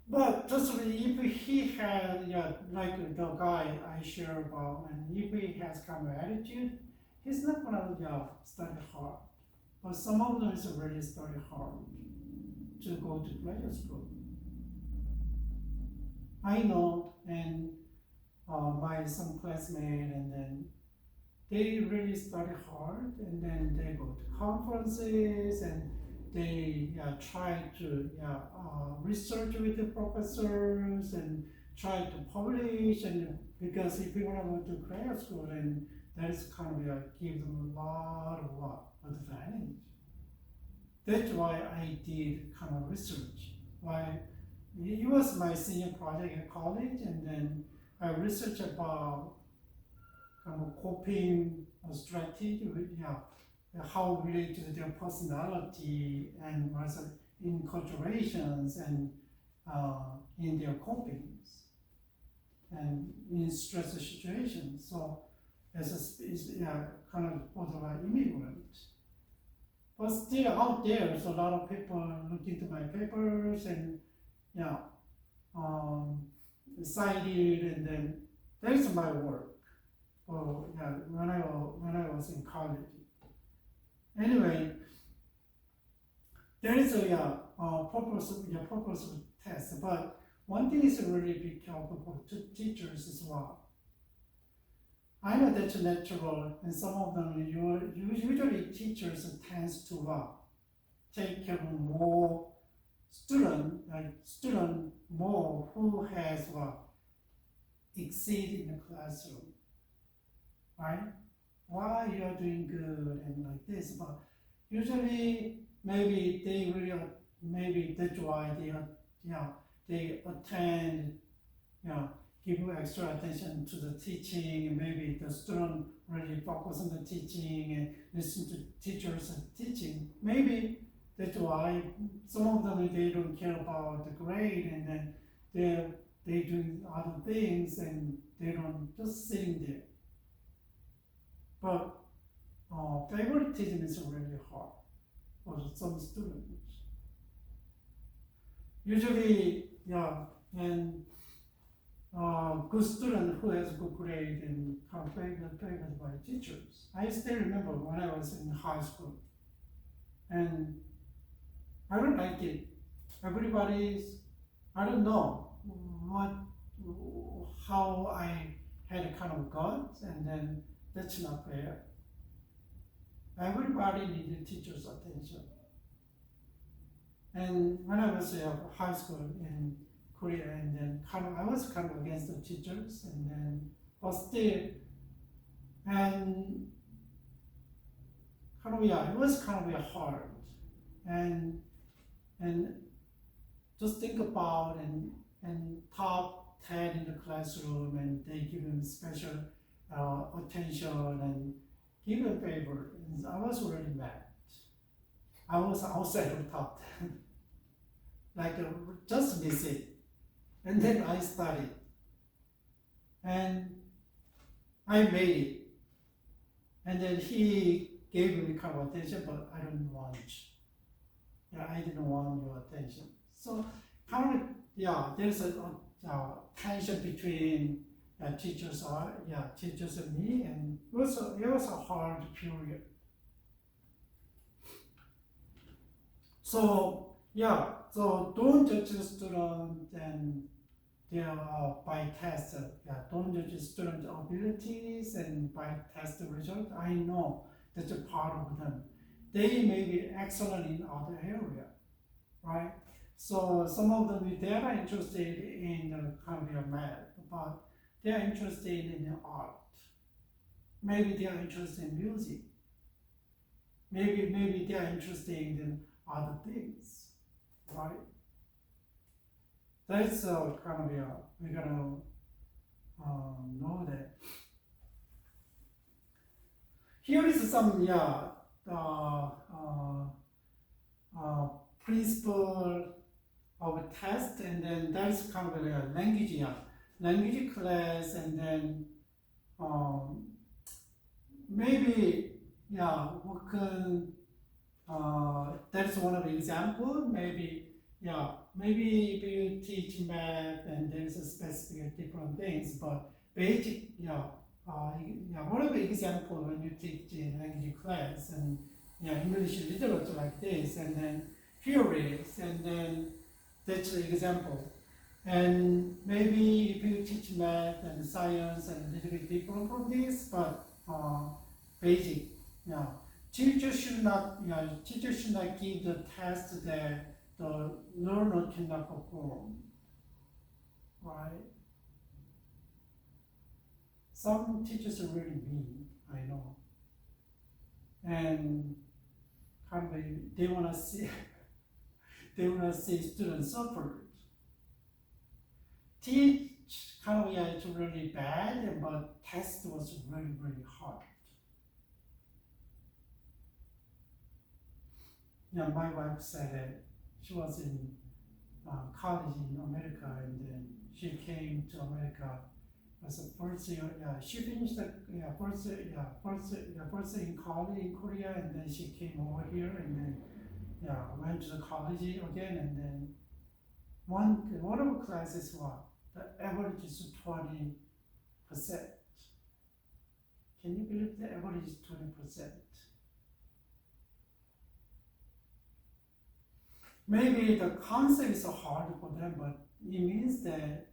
But just if he had, like the guy I share about, and if he has kind of attitude, he's not gonna study hard. But some of them is really study hard to go to graduate school. I know, and my some classmates, and then they really study hard, and then they go to conferences, and they try to research with the professors and try to publish, and because if you want to go to graduate school, then that is kind of give them a lot of advantage. That's why I did kind of research. Why? It was my senior project at college, and then I researched about kind of coping strategy with how related to their personality and inculturations and in their copings and in stressful situations. So as kind of borderline immigrant. But still out there's a lot of people look into my papers, and cited, and then that is my work. Oh yeah, when I was in college. Anyway, there is a purpose of test, but one thing is really be careful for teachers as well. I know that's natural, and some of them usually teachers tends to take care of more student more who has exceed in the classroom, right? Why you are doing good and like this, but usually maybe they really maybe that's why they attend, give extra attention to the teaching. Maybe the student really focus on the teaching and listen to teachers teaching. Maybe that's why some of them they don't care about the grade, and then they doing other things and they don't just sitting there. But favoritism is really hard for some students. Usually, and good student who has good grade and favored by teachers. I still remember when I was in high school, and I don't like it. I don't know how I had a kind of guts, and then that's not fair. Everybody needed teachers' attention. And when I was in high school in Korea, and then I was kind of against the teachers, and then but still, and it was kind of hard, and just think about and top 10 in the classroom, and they give him special attention and give him favor. And I was really mad. I was outside of top 10, like just miss it. And then I studied, and I made it. And then he gave me kind of attention, but I don't want. I didn't want your attention. So there's a tension between teachers and me, and it was a hard period. So don't judge the student and by test. Don't judge student abilities and by test result. I know that's a part of them. They may be excellent in other area, right? So some of them they are interested in kind of math, but they are interested in art. Maybe they are interested in music. Maybe they are interested in other things, right? That's kind of we're gonna know that. Here is some principle of a test, and then that's kind of a language class, and then maybe we can that's one of the example. Maybe if you teach math and there's a specific different things, but basic one of the example when you teach in language class and English literature like this, and then theories, and then that's the example. And maybe if you teach math and science and a little bit different from this, but basic, teacher should not give the test that the learner cannot perform, right? Some teachers are really mean, I know, and they want to see students suffer. Teach it's really bad, but test was really hard. My wife said that she was in college in America, and then she came to America as a first year. She finished the first year in college in Korea, and then she came over here, and then went to the college again, and then one of the classes the average is 20%. Can you believe the average is 20%? Maybe the concept is hard for them, but it means that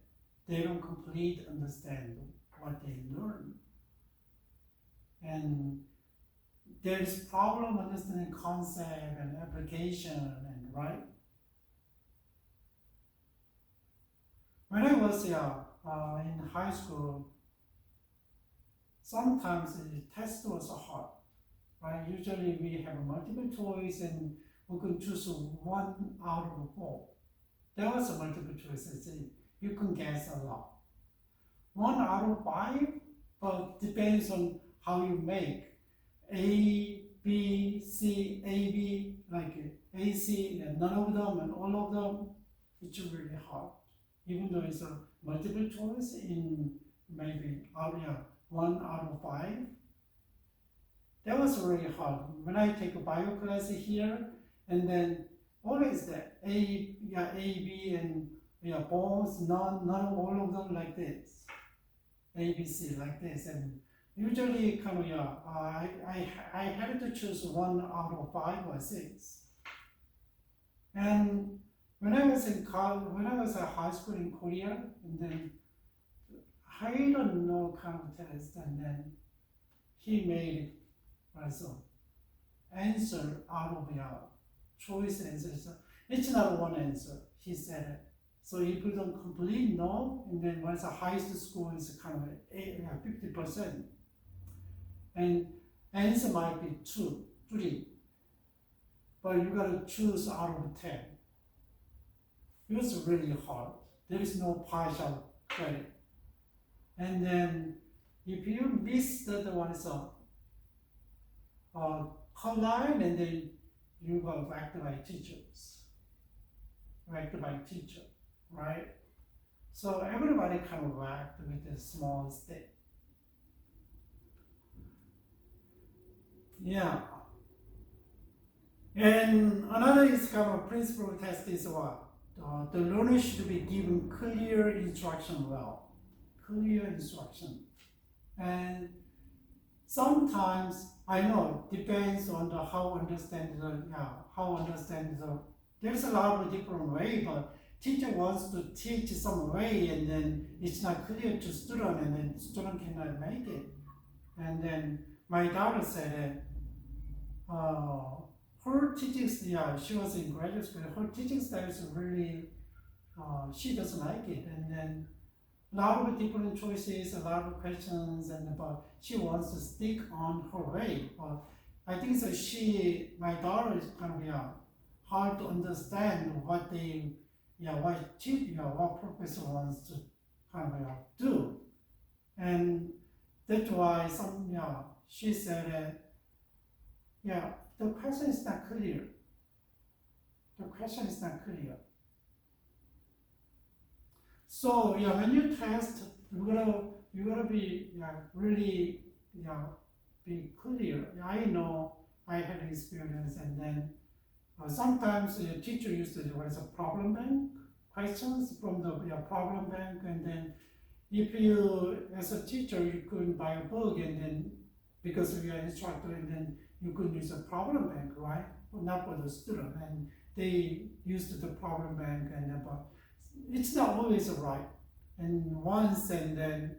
they don't completely understand what they learn. And there's problem understanding concept and application, and right? When I was in high school, sometimes the test was hard, right? Usually we have a multiple choice and we can choose one out of four. There was a multiple choice, you can guess a lot. 1 out of 5, but depends on how you make. A, B, C, A, B, like A, C, and none of them and all of them, it's really hard. Even though it's a multiple choice in maybe 1 out of 5. That was really hard. When I take a bio class here, and then always that A, B, and both, none of all of them like this. A, B, C like this, and usually I had to choose 1 out of 5 or 6. And when I was in college, when I was at high school in Korea, and then I don't know kind of test, and then he made also answer out of choice answers. It's not one answer, he said it. So if you don't completely know, and then once a high school is kind of 50%, and answer might be 2, 3, but you gotta choose out of 10. It was really hard. There is no partial credit. And then if you miss that one, so cut line, and then you got whacked by teachers. Whacked by teacher, right? So everybody kind of whacked with a small step. Yeah. And another is kind of principal test is what? The learner should be given clear instruction well. Clear instruction. And sometimes, I know, depends on how understand there's a lot of different way, but teacher wants to teach some way, and then it's not clear to student, and then student cannot make it. And then my daughter said her teaching, she was in graduate school, her teaching style is really, she doesn't like it. And then a lot of different choices, a lot of questions, and but she wants to stick on her way. But I think so my daughter is kind of hard to understand what what professor wants to kind of do. And that's why she said the question is not clear. The question is not clear. So when you test, you gotta be really be clear. I know I had experience, and then sometimes the teacher used to do as a problem bank questions from the problem bank, and then if you as a teacher you couldn't buy a book, and then because we are instructor, and then you could use a problem bank, right? But not for the student, and they used the problem bank, and but it's not always right. And once, and then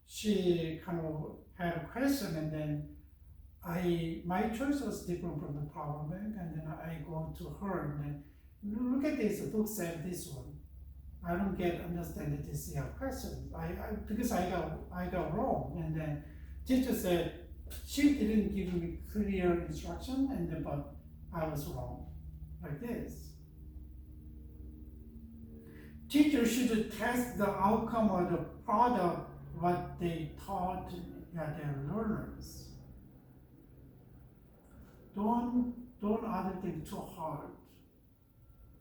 she kind of had a question, and then my choice was different from the problem bank, and then I go to her, and then look at this, the book said this one. I don't understand this question. Because I got wrong, and then teacher said she didn't give me clear instruction, and then but I was wrong, like this. Teachers should test the outcome of the product, what they taught their learners. Don't other thing too hard.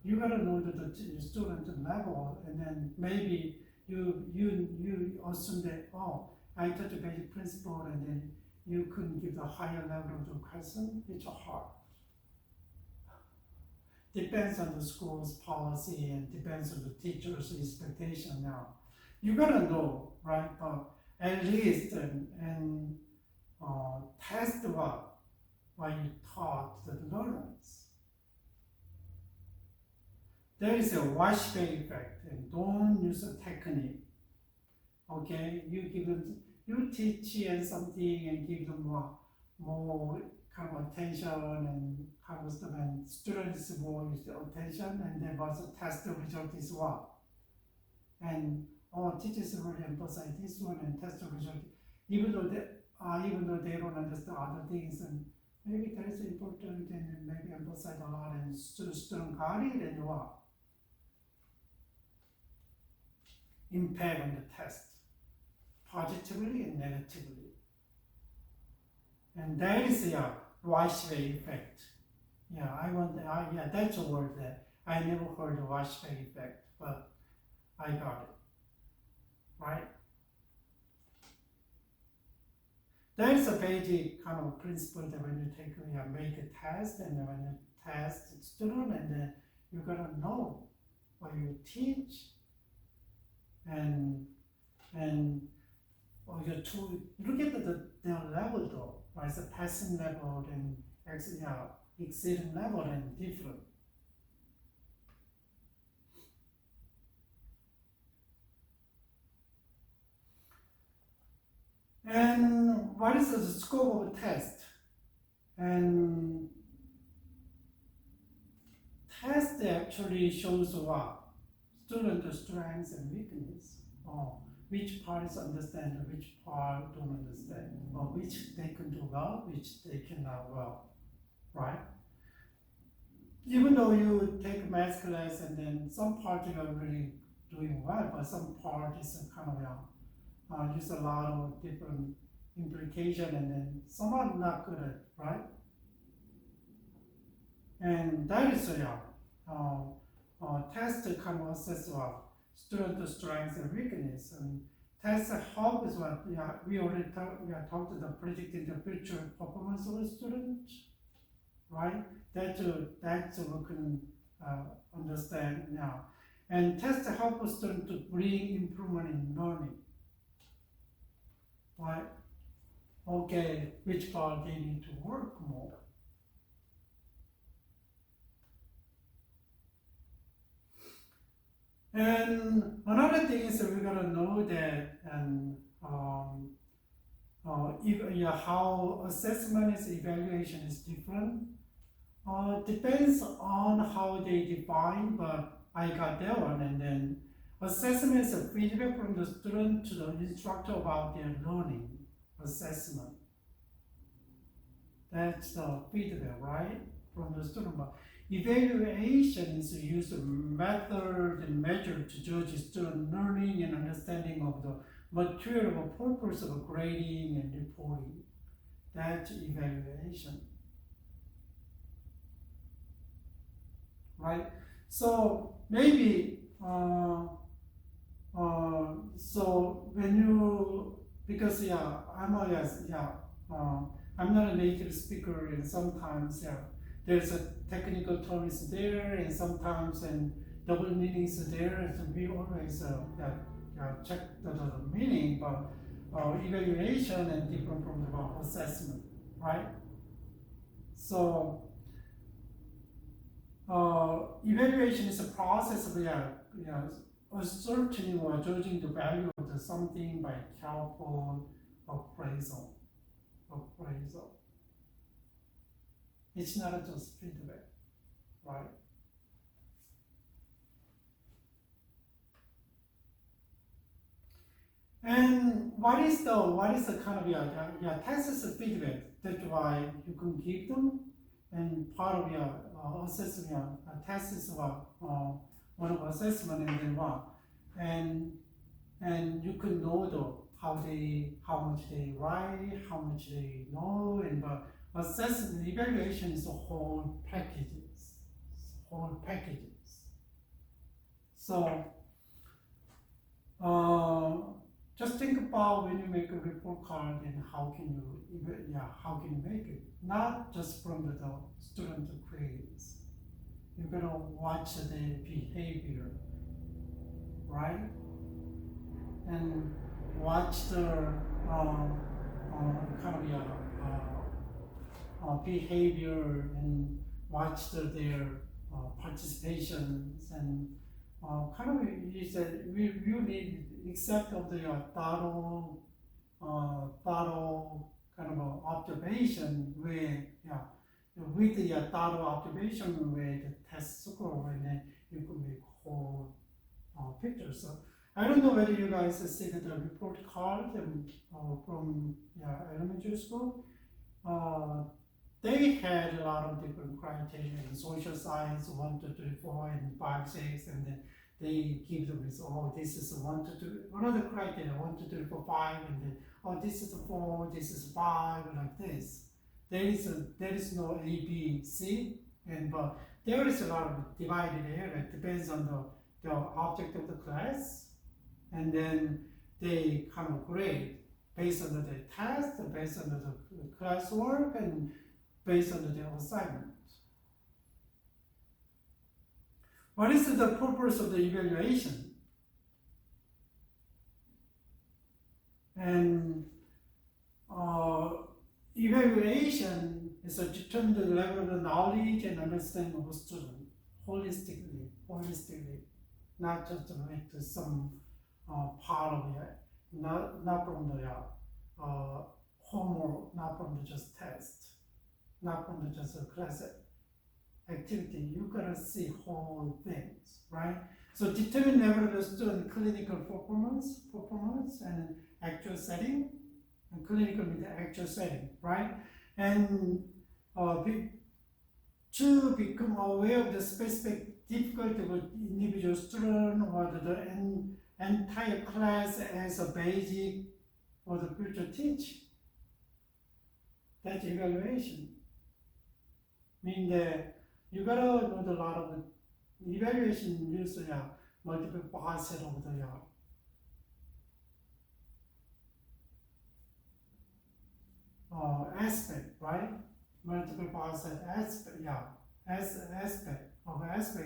You gotta know the student level, and then maybe you assume that I taught the basic principle, and then you couldn't give the higher level of the question. It's hard. Depends on the school's policy, and depends on the teacher's expectation now. You gotta know, right? But at least and test what you taught the learners. There is a wash bay effect, and don't use a technique. Okay, you teach and something and give them more kind of attention and kind of stuff, and students more use the attention, and then also test the result is what. And teachers really emphasize this one and test the result, even though they don't understand other things, and maybe that is important and maybe emphasize a lot, and student got it and what impact on the test, positively and negatively. And that is wash-bay effect. That's a word that I never heard, the wash-bay effect, but I got it, right? There is a basic kind of principle that when you make a test, and when you test the student, and then you gotta know what you teach, and to look at their level though, right? The passing level and exceeding level and different. And what is the scope of the test? And test actually shows what? Student strengths and weakness. Which parts understand, which part don't understand, or which they can do well, which they cannot well, right? Even though you take math class and then some part you are really doing well, but some part is kind of use a lot of different implication, and then some are not good at, right? And that is test kind of assess student strengths and weakness, and test help is what we already talked about predicting the future performance of the student, right? That we can understand now. And test help a student to bring improvement in learning, right? Okay, which part they need to work more. And another thing is that we gotta know that how assessment is evaluation is different. Depends on how they define, but I got that one. And then assessment is a feedback from the student to the instructor about their learning. Assessment. That's the feedback, right, from the student. But evaluation is used method and measure to judge student learning and understanding of the material purpose of grading and reporting. That's evaluation, right? So maybe so when you, because I'm not a native speaker, and sometimes there's a technical terms there, and sometimes and double meanings there, and we always check the meaning, but evaluation and different from the assessment, right? So evaluation is a process of ascertaining or judging the value of something by careful appraisal. It's not just feedback, right? And what is the kind of test is feedback. That's why you can give them, and part of your assessment, test is one of assessment, and then what, and you can know how much they write, how much they know, and assessment, evaluation is a whole packages. So just think about when you make a report card, and how can you make it? Not just from the student grades. You're gonna watch the behavior, right? and watch the kind of behavior and watch their participations and kind of is that we really except of the thorough kind of observation where with the thorough observation where the test score and then you could make whole picture. So I don't know whether you guys see the report card from elementary school. They had a lot of different criteria in social science, 1, 2, 3, 4, and 5, 6, and then they give the result. Oh, this is 1, 2, 3. Another criteria, 1, 2, 3, 4, 5, and then oh, this is 4, this is 5, like this. There is no A, B, C, and but there is a lot of divided area. It depends on the object of the class, and then they kind of grade based on the test, based on the classwork, and based on the assignment. What is the purpose of the evaluation? And evaluation is to determine the level of the knowledge and understanding of a student holistically, not just with some part of it, not from the homework, not from the just test, not from the just class activity. You gotta see whole things, right? So determine level of the student clinical performance and actual setting, and clinical with the actual setting, right? And to become aware of the specific difficulty of individual student or the entire class as a basic for the future teaching. That's evaluation. Mean that you gotta know a lot of the evaluation use multiple facets of the aspect, right? Multiple facet aspect, aspect,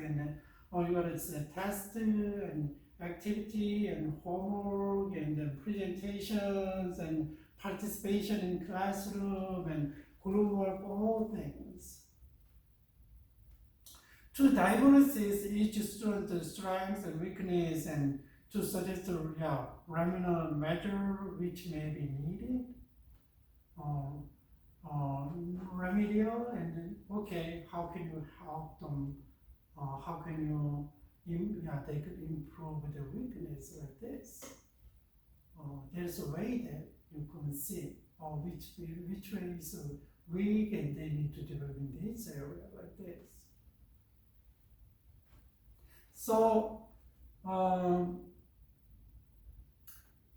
and then you got test and activity and homework and then presentations and participation in classroom and group work, all things. To diagnose each student's strengths and weakness and to suggest remedial measure which may be needed. Remedial and then, okay, how can you help them? How can you, they could improve their weakness like this. There's a way that you can see which way is weak and they need to develop in this area like this. So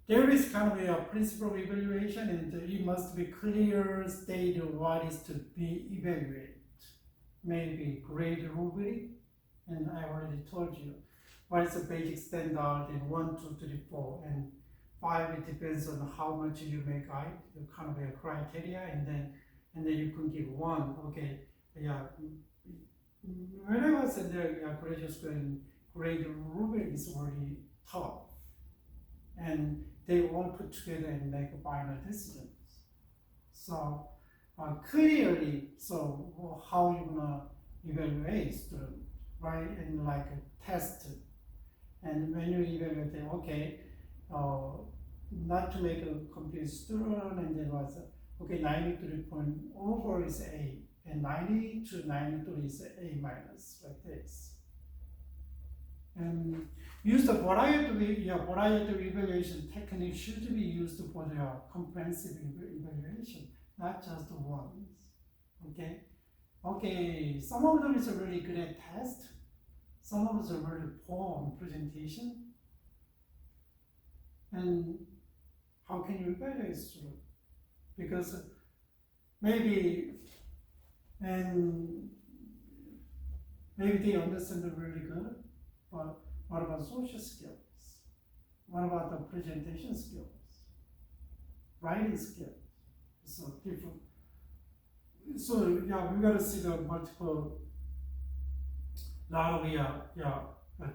there is kind of a principle of evaluation, and it must be clear state of what is to be evaluated. Maybe grade rubric, and I already told you what is the basic standard in 1, 2, 3, 4, and 5. It depends on how much you make out, kind of a criteria, and then you can give 1. Okay, when I was in the graduate school, grade rubric is already tough, and they all put together and make final decisions. So clearly, so how you gonna evaluate student, right? And like a test, and when you evaluate them, okay, not to make a complete student, and then was okay, 93 point over is A, and 90 to 93 is A minus, like this. And use the variety evaluation technique should be used for the comprehensive evaluation, not just the ones. Okay? Okay, some of them is a really good at test, some of them are really poor on presentation. And how can you evaluate student? Because maybe they understand it really good, but what about social skills? What about the presentation skills? Writing skills? So different. So we gotta see the multiple, lot of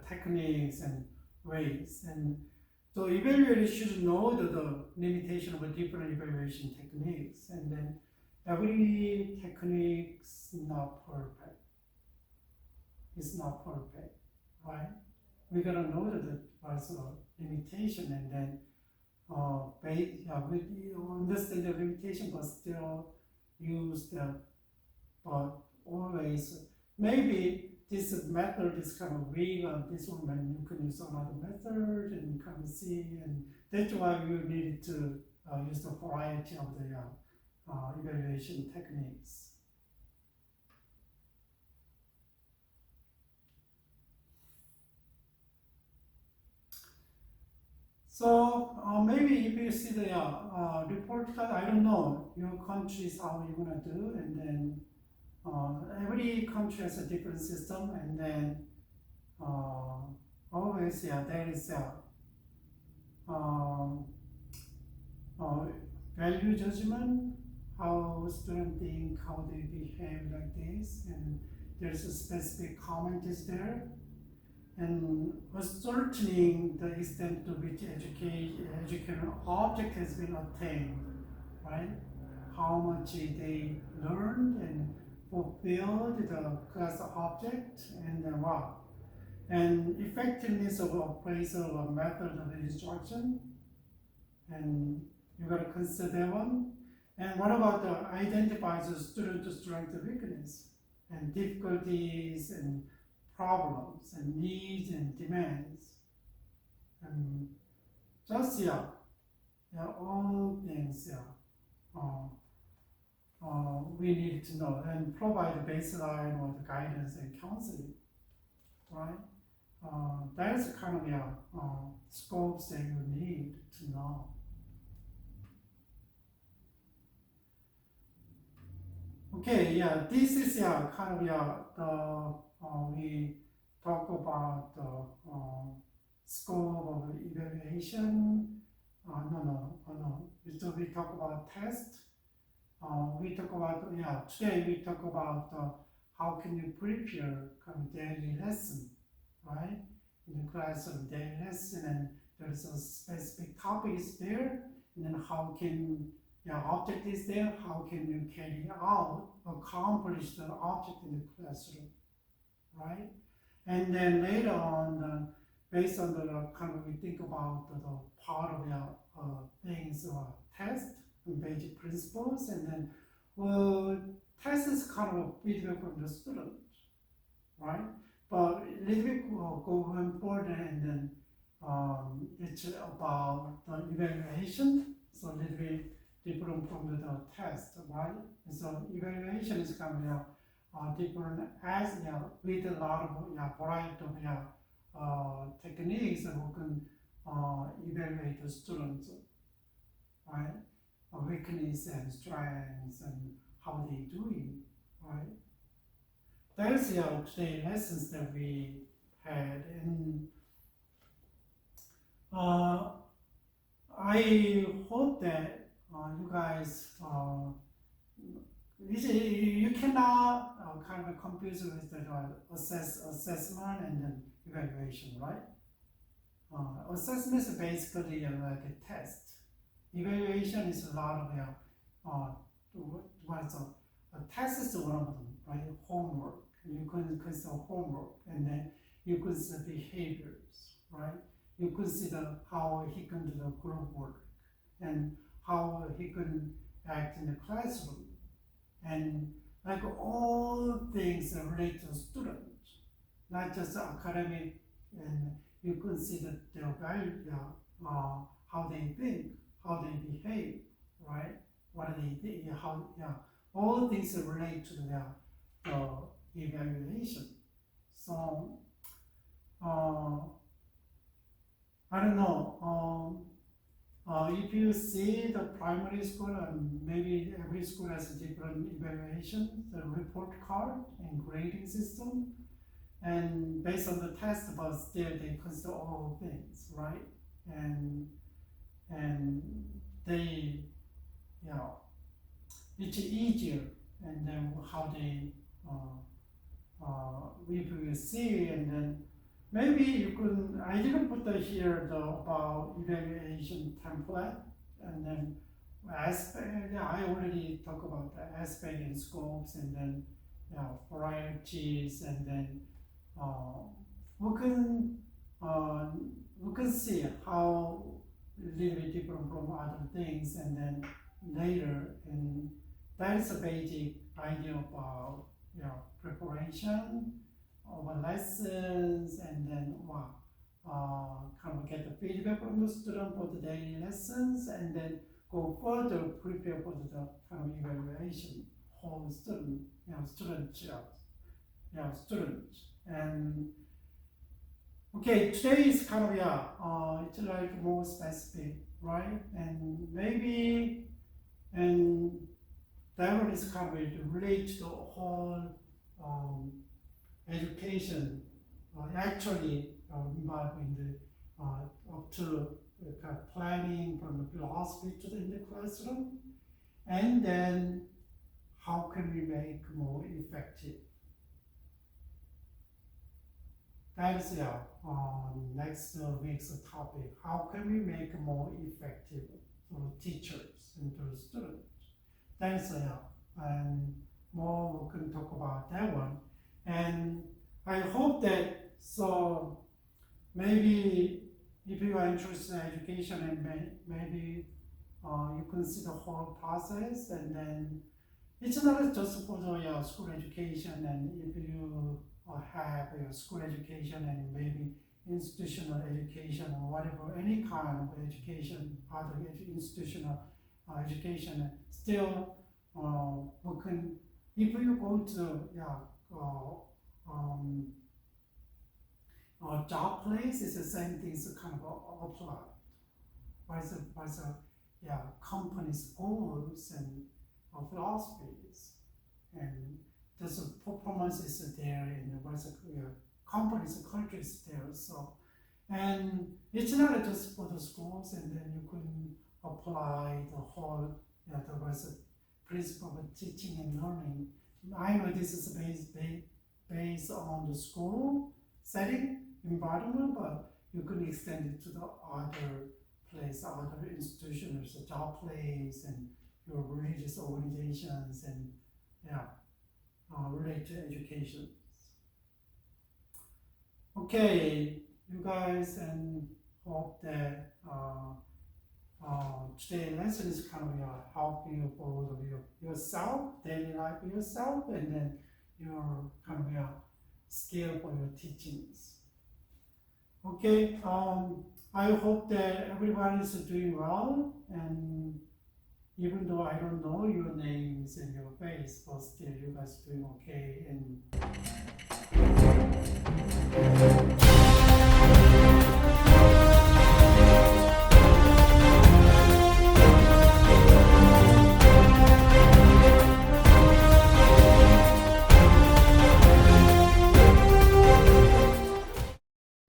techniques and ways, and So evaluator should know the limitation of different evaluation techniques, and then every technique is not perfect. It's not perfect, right? We gotta know that what's a limitation, and then we understand the limitation, but still use the, but always maybe this method is kind of weak on this one, and you can use another method and kind of see, and that's why you need to use the variety of the evaluation techniques. So maybe if you see the report card, I don't know your countries how you're gonna do, and then every country has a different system, and then always there is value judgment, how students think, how they behave like this, and there's a specific comment is there, and ascertaining the extent to which educational object has been attained, right? How much they learned and fulfilled the class object, and then what? And effectiveness of appraisal of method of instruction, and you gotta consider one. And what about the identifies the student strength and weakness, and difficulties and problems and needs and demands, and just all things we need to know, and provide a baseline or the guidance and counseling, right? That is kind of scopes that you need to know. Okay, this is kind of the we talk about the scope of evaluation. So we talk about test. We talk about today we talk about how can you prepare kind of daily lesson, right? In the class of daily lesson, and there's a specific topic is there, and then how can object is there, how can you carry out, accomplish the object in the classroom, right? And then later on, based on the kind of we think about the part of the things test and basic principles, and then test is kind of feedback from the student, right? But a little bit going forward, and then it's about the evaluation, so a little bit different from the test, right? And so evaluation is kind of different as with a lot of variety of techniques that we can evaluate the students, right? Weakness and strengths and how they doing, right? That's today lessons that we had, and I hope that you guys, you cannot kind of confuse with the assessment and then evaluation, right? Assessment is basically like a test. Evaluation is a lot of a test is one of them, right? Homework. You can consider homework, and then you consider behaviors, right? You consider how he can do the group work, and how he can act in the classroom, and like all things that relate to students, not just academic, and you consider their value, how they think, how they behave, right? What they think, all things that relate to the evaluation. So I don't know. If you see the primary school, and maybe every school has a different evaluation, the report card and grading system, and based on the test, but still they consider all things, right? And they, it's easier, and then how they, if you see, and then maybe you could, I didn't put here the about evaluation template, and then aspect, yeah, I already talked about the aspect and scopes, and then varieties, and then uh, we can uh, we can see how a little bit different from other things, and then later, and that is a basic idea about preparation of lessons, and then kind of get the feedback from the student for the daily lessons, and then go further prepare for the kind of evaluation whole student, students. And okay, today is kind of it's like more specific, right? And maybe and that one is kind of related to the whole education, actually involved in the up to kind of planning from the philosophy to in the classroom, and then how can we make more effective? That is next week's topic. How can we make more effective for teachers and to students? That is and more we can talk about that one. And I hope that so maybe if you are interested in education, and maybe you can see the whole process, and then it's not just for the school education, and if you have your school education and maybe institutional education or whatever, any kind of education, other institutional education, still we can, if you go to job place, it's the same things kind of applied. What's company's goals and philosophies, and there's a performance is there, and what's company's culture is there. So, and it's not just for the schools, and then you can apply the whole the principle of teaching and learning. I know this is based on the school setting environment, but you can extend it to the other place, other institutions, the job place, and your religious organizations, and related to education. Okay, you guys, and hope that today's lesson is kind of help you for yourself, daily life for yourself, and then your kind of skill for your teachings. Okay, I hope that everyone is doing well, and even though I don't know your names and your face, but still you guys doing okay. And